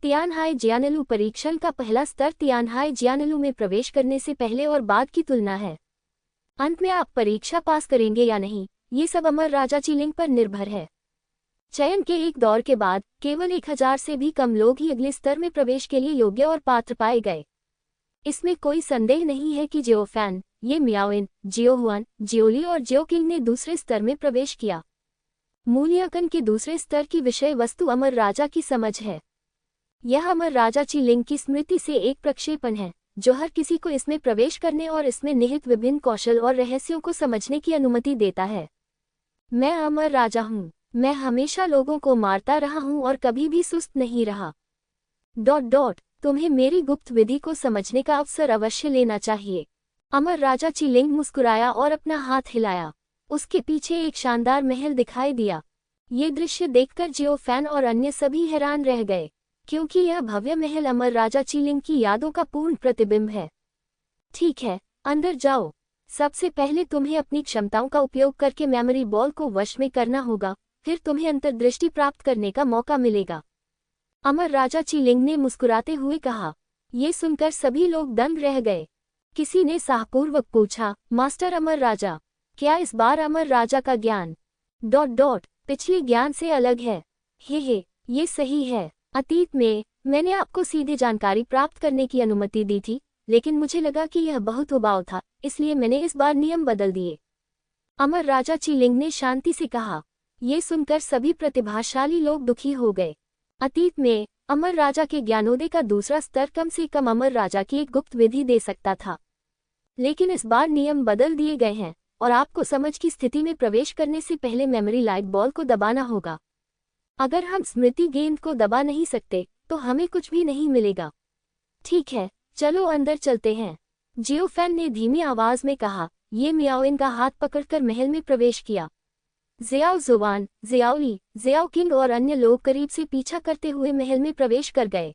तियानहाई जियानलू परीक्षण का पहला स्तर तियानहाई जियानलू में प्रवेश करने से पहले और बाद की तुलना है। अंत में आप परीक्षा पास करेंगे या नहीं, ये सब अमर राजा चीलिंग पर निर्भर है। चयन के एक दौर के बाद केवल 1000 से भी कम लोग ही अगले स्तर में प्रवेश के लिए योग्य और पात्र पाए गए। इसमें कोई संदेह नहीं है कि जियो फैन, ये मियाओइन, जियो हुआन, जियो ली और जियो किंग ने दूसरे स्तर में प्रवेश किया। मूल्यांकन के दूसरे स्तर की विषय वस्तु अमर राजा की समझ है। यह अमर राजा चीलिंग की स्मृति से एक प्रक्षेपण है, जो हर किसी को इसमें प्रवेश करने और इसमें निहित विभिन्न कौशल और रहस्यों को समझने की अनुमति देता है। मैं अमर राजा हूँ, मैं हमेशा लोगों को मारता रहा हूँ और कभी भी सुस्त नहीं रहा। ... तुम्हें मेरी गुप्त विधि को समझने का अवसर अवश्य लेना चाहिए। अमर राजा चीलिंग मुस्कुराया और अपना हाथ हिलाया। उसके पीछे एक शानदार महल दिखाई दिया। ये दृश्य देखकर जियो फैन और अन्य सभी हैरान रह गए, क्योंकि यह भव्य महल अमर राजा चीलिंग की यादों का पूर्ण प्रतिबिंब है। ठीक है, अंदर जाओ। सबसे पहले तुम्हें अपनी क्षमताओं का उपयोग करके मेमोरी बॉल को वश में करना होगा, फिर तुम्हें अंतर्दृष्टि प्राप्त करने का मौका मिलेगा, अमर राजा चीलिंग ने मुस्कुराते हुए कहा। ये सुनकर सभी लोग दंग रह गए। किसी ने साहपूर्वक पूछा, मास्टर अमर राजा, क्या इस बार अमर राजा का ज्ञान ... पिछले ज्ञान से अलग है? हे, ये सही है। अतीत में मैंने आपको सीधे जानकारी प्राप्त करने की अनुमति दी थी, लेकिन मुझे लगा कि यह बहुत उबाऊ था, इसलिए मैंने इस बार नियम बदल दिए, अमर राजा चीलिंग ने शांति से कहा। ये सुनकर सभी प्रतिभाशाली लोग दुखी हो गए। अतीत में अमर राजा के ज्ञानोदय का दूसरा स्तर कम से कम अमर राजा की एक गुप्त विधि दे सकता था, लेकिन इस बार नियम बदल दिए गए हैं और आपको समझ की स्थिति में प्रवेश करने से पहले मेमोरी लाइट बॉल को दबाना होगा। अगर हम स्मृति गेंद को दबा नहीं सकते तो हमें कुछ भी नहीं मिलेगा। ठीक है, चलो अंदर चलते हैं, जियो फैन ने धीमी आवाज में कहा। ये मियाओइन का हाथ पकड़कर महल में प्रवेश किया। ज़ियाओ जुआन, ज़ियाओ ली, ज़ियाओ किंग और अन्य लोग करीब से पीछा करते हुए महल में प्रवेश कर गए।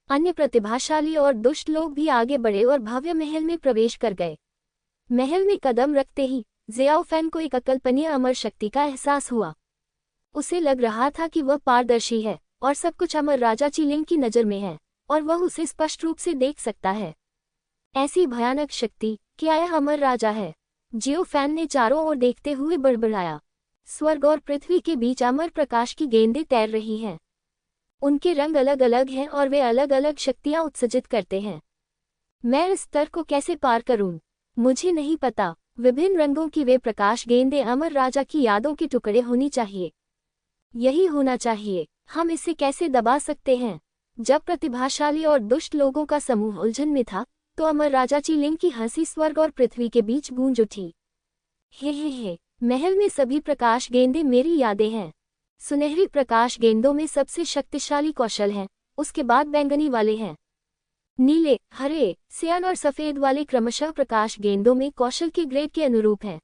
अन्य प्रतिभाशाली और दुष्ट लोग भी आगे बढ़े और भव्य महल में प्रवेश कर गए। महल में कदम रखते ही ज़ियाओ फैन को एक अकल्पनीय अमर शक्ति का एहसास हुआ। उसे लग रहा था कि वह पारदर्शी है और सब कुछ अमर राजा चीलिंग की नज़र में है और वह उसे स्पष्ट रूप से देख सकता है। ऐसी भयानक शक्ति, क्या यह अमर राजा है? जियो फैन ने चारों ओर देखते हुए बड़बड़ाया। स्वर्ग और पृथ्वी के बीच अमर प्रकाश की गेंदें तैर रही हैं। उनके रंग अलग अलग हैं और वे अलग अलग शक्तियां उत्सर्जित करते हैं। मैं इस स्तर को कैसे पार करूं? मुझे नहीं पता। विभिन्न रंगों की वे प्रकाश गेंदें अमर राजा की यादों के टुकड़े होनी चाहिए। यही होना चाहिए। हम इसे कैसे दबा सकते हैं? जब प्रतिभाशाली और दुष्ट लोगों का समूह उलझन में था, तो अमर राजा चीलिंग की हंसी स्वर्ग और पृथ्वी के बीच गूंज उठी। हे, महल में सभी प्रकाश गेंदें मेरी यादें हैं। सुनहरी प्रकाश गेंदों में सबसे शक्तिशाली कौशल हैं, उसके बाद बैंगनी वाले हैं। नीले, हरे, सियान और सफेद वाले क्रमशः प्रकाश गेंदों में कौशल के ग्रेड के अनुरूप हैं।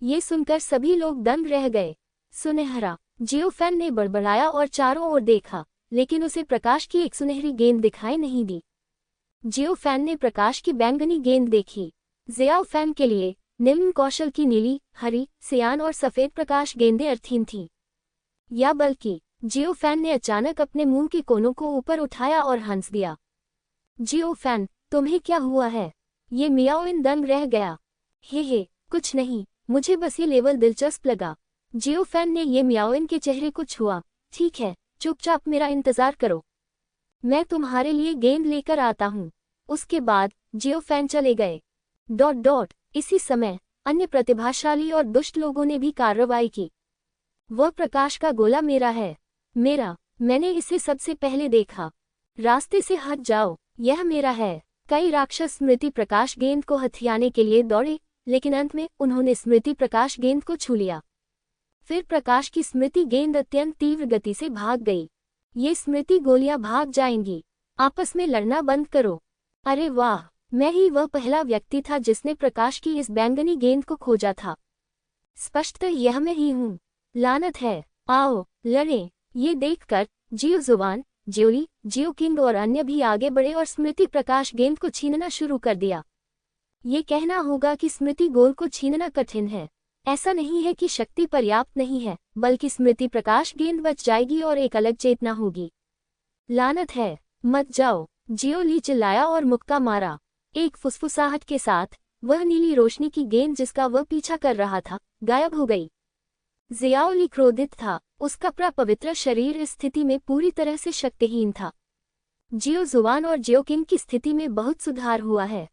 ये सुनकर सभी लोग दंग रह गए। सुनहरा, जियो फैन ने बड़बड़ाया और चारों ओर देखा, लेकिन उसे प्रकाश की एक सुनहरी गेंद दिखाई नहीं दी। जियो फैन ने प्रकाश की बैंगनी गेंद देखी। ज़ियाओ फैन के लिए निम्न कौशल की नीली, हरी, सियान और सफेद प्रकाश गेंदें अर्थहीन थीं। या बल्कि जियो फैन ने अचानक अपने मुंह के कोनों को ऊपर उठाया और हंस दिया। जियो फैन, तुम्हें क्या हुआ है? ये मियाओइन दंग रह गया। हे, कुछ नहीं, मुझे बस ये लेवल दिलचस्प लगा। जियो फैन ने ये मियाओइन के चेहरे को छुआ। ठीक है, चुपचाप मेरा इंतजार करो, मैं तुम्हारे लिए गेंद लेकर आता हूँ। उसके बाद जियो फैन चले गए। इसी समय अन्य प्रतिभाशाली और दुष्ट लोगों ने भी कार्रवाई की। वह प्रकाश का गोला मेरा है, मेरा, मैंने इसे सबसे पहले देखा। रास्ते से हट जाओ, यह मेरा है। कई राक्षस स्मृति प्रकाश गेंद को हथियाने के लिए दौड़े, लेकिन अंत में उन्होंने स्मृति प्रकाश गेंद को छू लिया। फिर प्रकाश की स्मृति गेंद अत्यंत तीव्र गति से भाग गई। ये स्मृति गोलियां भाग जाएंगी, आपस में लड़ना बंद करो। अरे वाह, मैं ही वह पहला व्यक्ति था जिसने प्रकाश की इस बैंगनी गेंद को खोजा था। स्पष्टतः यह मैं ही हूँ। लानत है, आओ लड़ें। ये देखकर जियो जुबान, जियोली, जियो किंग और अन्य भी आगे बढ़े और स्मृति प्रकाश गेंद को छीनना शुरू कर दिया। ये कहना होगा कि स्मृति गोल को छीनना कठिन है। ऐसा नहीं है कि शक्ति पर्याप्त नहीं है, बल्कि स्मृति प्रकाश गेंद बच जाएगी और एक अलग चेतना होगी। लानत है, मत जाओ, जियोली चिल्लाया और मुक्का मारा। एक फुसफुसाहट के साथ वह नीली रोशनी की गेंद जिसका वह पीछा कर रहा था, गायब हो गई। ज़ियाओली क्रोधित था, उसका प्रपवित्र शरीर इस स्थिति में पूरी तरह से शक्तिहीन था। जियो जुबान और जियो किंग की स्थिति में बहुत सुधार हुआ है।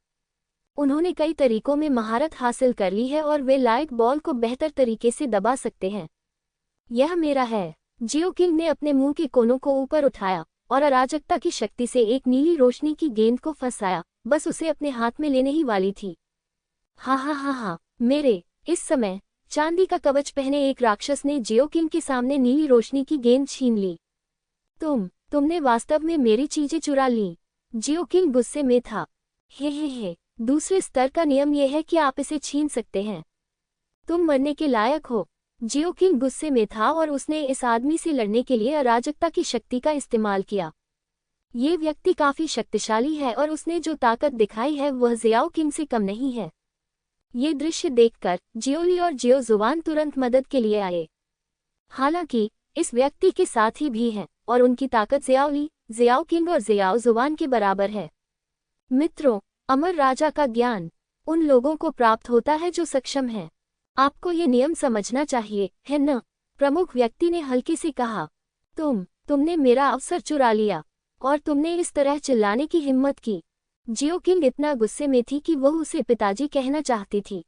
उन्होंने कई तरीकों में महारत हासिल कर ली है और वे लाइट बॉल को बेहतर तरीके से दबा सकते हैं। यह मेरा है। जियो किंग ने अपने मुंह के कोनों को ऊपर उठाया और अराजकता की शक्ति से एक नीली रोशनी की गेंद को फंसाया, बस उसे अपने हाथ में लेने ही वाली थी। हा, मेरे। इस समय चांदी का कवच पहने एक राक्षस ने जियो किंग के सामने नीली रोशनी की गेंद छीन ली। तुमने वास्तव में मेरी चीजें चुरा ली। जियो किंग गुस्से में था। हे, दूसरे स्तर का नियम यह है कि आप इसे छीन सकते हैं। तुम मरने के लायक हो। जियो किंग गुस्से में था और उसने इस आदमी से लड़ने के लिए अराजकता की शक्ति का इस्तेमाल किया। ये व्यक्ति काफी शक्तिशाली है और उसने जो ताकत दिखाई है वह ज़ियाओ किंग से कम नहीं है। ये दृश्य देखकर जियोली और जियो जुबान तुरंत मदद के लिए आए। हालांकि इस व्यक्ति के साथी भी हैं और उनकी ताकत ज़ियाओली, ज़ियाओ किंग और ज़ियाओ जुबान के बराबर है। मित्रों, अमर राजा का ज्ञान उन लोगों को प्राप्त होता है जो सक्षम हैं। आपको ये नियम समझना चाहिए, है न? प्रमुख व्यक्ति ने हल्के से कहा। तुमने मेरा अवसर चुरा लिया और तुमने इस तरह चिल्लाने की हिम्मत की। जियो किंग इतना गुस्से में थी कि वह उसे पिताजी कहना चाहती थी।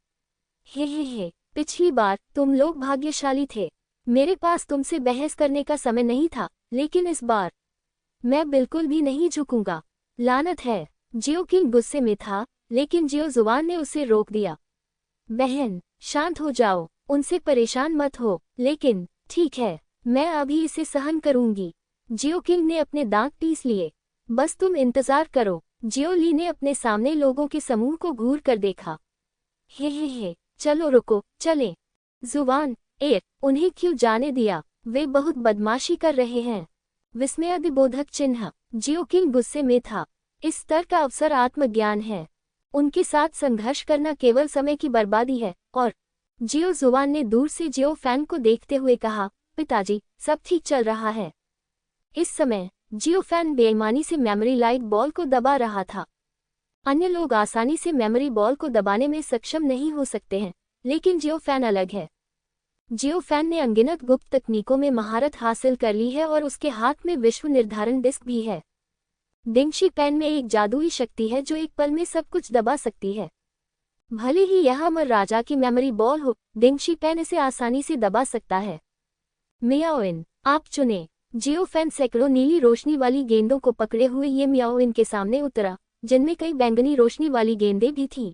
हे, पिछली बार तुम लोग भाग्यशाली थे। मेरे पास तुमसे बहस करने का समय नहीं था, लेकिन इस बार मैं बिल्कुल भी नहीं झुकूंगा। लानत है। जियो किंग गुस्से में था, लेकिन जियो जुबान ने उसे रोक दिया। बहन, शांत हो जाओ, उनसे परेशान मत हो। लेकिन ठीक है, मैं अभी इसे सहन करूंगी। जियो किंग ने अपने दांत पीस लिए। बस तुम इंतजार करो। जियोली ने अपने सामने लोगों के समूह को घूर कर देखा। हे, चलो रुको, चलें। जुबान, उन्हें क्यों जाने दिया? वे बहुत बदमाशी कर रहे हैं। विस्मयादिबोधक चिन्ह। जियो किंग गुस्से में था। इस स्तर का अवसर आत्मज्ञान है। उनके साथ संघर्ष करना केवल समय की बर्बादी है और जियो जुवान ने दूर से जियो फैन को देखते हुए कहा, पिताजी, सब ठीक चल रहा है। इस समय जियो फैन बेईमानी से मेमोरी लाइट बॉल को दबा रहा था। अन्य लोग आसानी से मेमोरी बॉल को दबाने में सक्षम नहीं हो सकते हैं, लेकिन जियो फैन अलग है। जियो फैन ने अनगिनत गुप्त तकनीकों में महारत हासिल कर ली है और उसके हाथ में विश्व निर्धारण डिस्क भी है। डिंगशी पेन में एक जादुई शक्ति है जो एक पल में सब कुछ दबा सकती है। भले ही यह अमर राजा की मेमोरी बॉल हो, डिंगशी पेन इसे आसानी से दबा सकता है। मियाओइन, आप चुने। जियो फैन सैकड़ों नीली रोशनी वाली गेंदों को पकड़े हुए ये मियाओइन के सामने उतरा, जिनमें कई बैंगनी रोशनी वाली गेंदें भी थीं।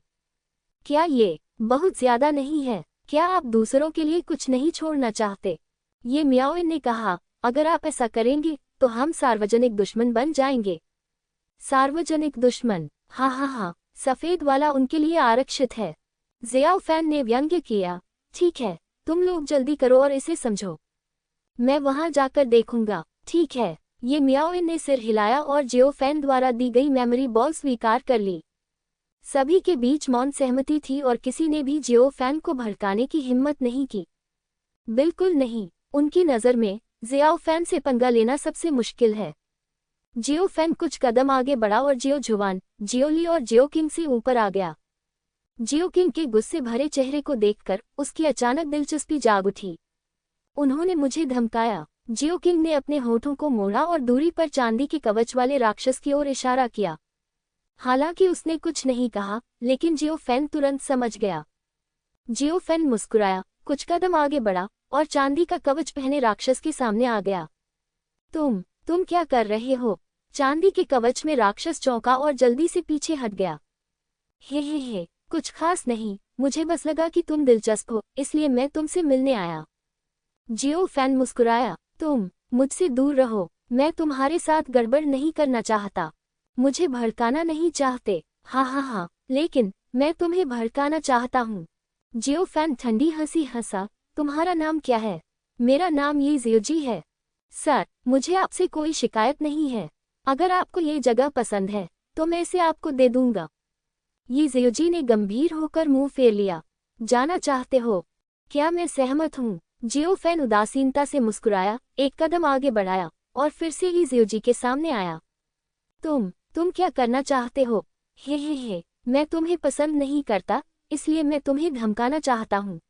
क्या ये बहुत ज्यादा नहीं है? क्या आप दूसरों के लिए कुछ नहीं छोड़ना चाहते? ये मियाओइन ने कहा, अगर आप ऐसा करेंगे तो हम सार्वजनिक दुश्मन बन जाएंगे। सार्वजनिक दुश्मन? हाँ हाँ हाँ, सफेद वाला उनके लिए आरक्षित है। जियाओ फैन ने व्यंग्य किया। ठीक है, तुम लोग जल्दी करो और इसे समझो। मैं वहां जाकर देखूंगा। ठीक है। ये मियाओइन ने सिर हिलाया और जियो फैन द्वारा दी गई मेमोरी बॉल स्वीकार कर ली। सभी के बीच मौन सहमति थी और किसी ने भी जियो फैन को भड़काने की हिम्मत नहीं की। बिल्कुल नहीं। उनकी नज़र में जियाओ फैन से पंगा लेना सबसे मुश्किल है। जियो फैन कुछ कदम आगे बढ़ा और जियो जुवान, जियो ली और जियो किंग से ऊपर आ गया। जियो किंग के गुस्से भरे चेहरे को देखकर उसकी अचानक दिलचस्पी जाग उठी। उन्होंने मुझे धमकाया। जियो किंग ने अपने होठों को मोड़ा और दूरी पर चांदी के कवच वाले राक्षस की ओर इशारा किया। हालांकि उसने कुछ नहीं कहा, लेकिन जियो फैन तुरंत समझ गया। जियो फैन मुस्कुराया, कुछ कदम आगे बढ़ा और चांदी का कवच पहने राक्षस के सामने आ गया। तुम क्या कर रहे हो? चांदी के कवच में राक्षस चौंका और जल्दी से पीछे हट गया। हे, कुछ खास नहीं, मुझे बस लगा कि तुम दिलचस्प हो, इसलिए मैं तुमसे मिलने आया। जियो फैन मुस्कुराया, तुम मुझसे दूर रहो, मैं तुम्हारे साथ गड़बड़ नहीं करना चाहता। मुझे भड़काना नहीं चाहते। हाँ, लेकिन मैं तुम्हें भड़काना चाहता हूँ। जियो फैन ठंडी हंसी हंसा, तुम्हारा नाम क्या है? मेरा नाम ये जियोजी है। सर, मुझे आपसे कोई शिकायत नहीं है। अगर आपको ये जगह पसंद है तो मैं इसे आपको दे दूंगा। ये जियोजी ने गंभीर होकर मुंह फेर लिया। जाना चाहते हो? क्या मैं सहमत हूँ? जियो फैन उदासीनता से मुस्कुराया, एक कदम आगे बढ़ाया और फिर से ही जियोजी के सामने आया। तुम क्या करना चाहते हो? हे, मैं तुम्हें पसंद नहीं करता, इसलिए मैं तुम्हें धमकाना चाहता हूँ।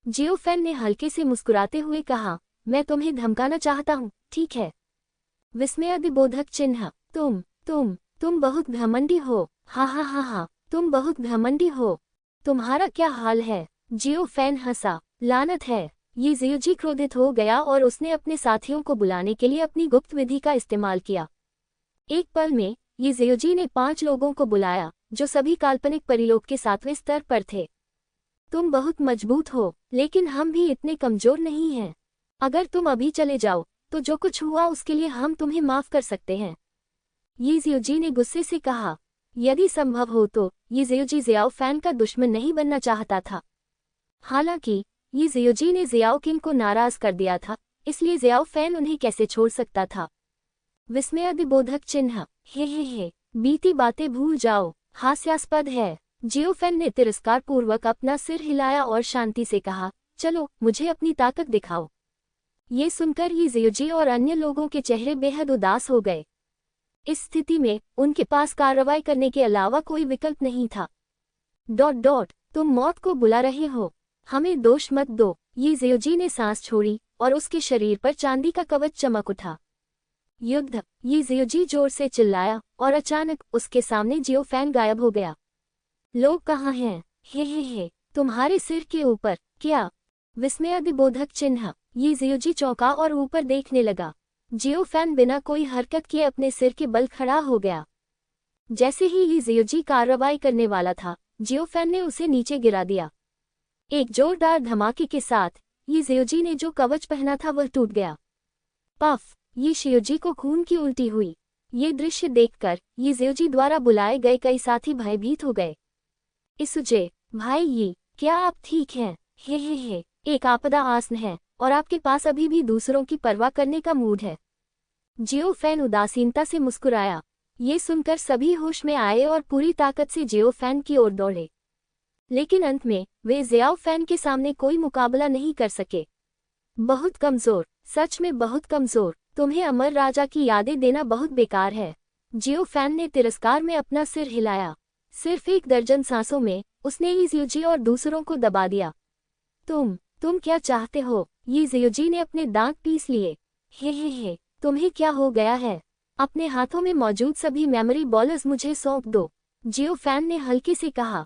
जियो फैन ने हल्के से मुस्कुराते हुए कहा, मैं तुम्हें धमकाना चाहता हूँ, ठीक है। विस्मयादिबोधक चिन्ह। तुम बहुत घमंडी हो। हाँ, तुम बहुत घमंडी हो। तुम्हारा क्या हाल है? जियो फैन हंसा, लानत है। ये जियोजी क्रोधित हो गया और उसने अपने साथियों को बुलाने के लिए अपनी गुप्त विधि का इस्तेमाल किया। एक पल में ये जियोजी ने 5 लोगों को बुलाया, जो सभी काल्पनिक परिलोक के 7वें स्तर पर थे। तुम बहुत मजबूत हो, लेकिन हम भी इतने कमजोर नहीं हैं। अगर तुम अभी चले जाओ तो जो कुछ हुआ उसके लिए हम तुम्हें माफ कर सकते हैं। ये जियोजी ने गुस्से से कहा। यदि संभव हो तो ये जियोजी जियाओ फैन का दुश्मन नहीं बनना चाहता था। हालांकि ये जियोजी ने जियाओ किंग को नाराज कर दिया था, इसलिए जियाओ फैन उन्हें कैसे छोड़ सकता था। विस्मयादिबोधक चिन्ह। हे, बीती बातें भूल जाओ, हास्यास्पद है। जियो फैन ने तिरस्कार पूर्वक अपना सिर हिलाया और शांति से कहा, चलो मुझे अपनी ताकत दिखाओ। ये सुनकर ये जियोजी और अन्य लोगों के चेहरे बेहद उदास हो गए। इस स्थिति में उनके पास कार्रवाई करने के अलावा कोई विकल्प नहीं था। तुम मौत को बुला रहे हो, हमें दोष मत दो। ये जियोजी ने सांस छोड़ी और उसके शरीर पर चांदी का कवच चमक उठा। युद्ध! ये जियोजी जोर से चिल्लाया और अचानक उसके सामने जियो फैन गायब हो गया। लोग कहाँ हैं? हे, तुम्हारे सिर के ऊपर। क्या? विस्मयादिबोधक चिन्ह। ये जियोजी चौंका और ऊपर देखने लगा। जियो फैन बिना कोई हरकत किए अपने सिर के बल खड़ा हो गया। जैसे ही ये जियोजी कार्रवाई करने वाला था, जियो फैन ने उसे नीचे गिरा दिया। एक जोरदार धमाके के साथ ये जियोजी ने जो कवच पहना था वह टूट गया। पफ! ये शियोजी को खून की उल्टी हुई। ये दृश्य देखकर ये जियोजी द्वारा बुलाए गए कई साथी भयभीत हो गए। इसुजे, भाई ये, क्या आप ठीक हैं? हे, एक आपदा आसन है और आपके पास अभी भी दूसरों की परवाह करने का मूड है। जियो फैन उदासीनता से मुस्कुराया। ये सुनकर सभी होश में आए और पूरी ताकत से जियो फैन की ओर दौड़े। लेकिन अंत में वे ज़ियाओ फैन के सामने कोई मुकाबला नहीं कर सके। बहुत कमज़ोर, सच में बहुत कमज़ोर। तुम्हें अमर राजा की यादें देना बहुत बेकार है। जियो फैन ने तिरस्कार में अपना सिर हिलाया। सिर्फ 1 दर्जन सांसों में उसने यी ज़ियुजी और दूसरों को दबा दिया। तुम क्या चाहते हो? यी ज़ियुजी ने अपने दांत पीस लिए। हे, तुम्हें क्या हो गया है? अपने हाथों में मौजूद सभी मेमोरी बॉल्स मुझे सौंप दो, जियो फैन ने हल्के से कहा।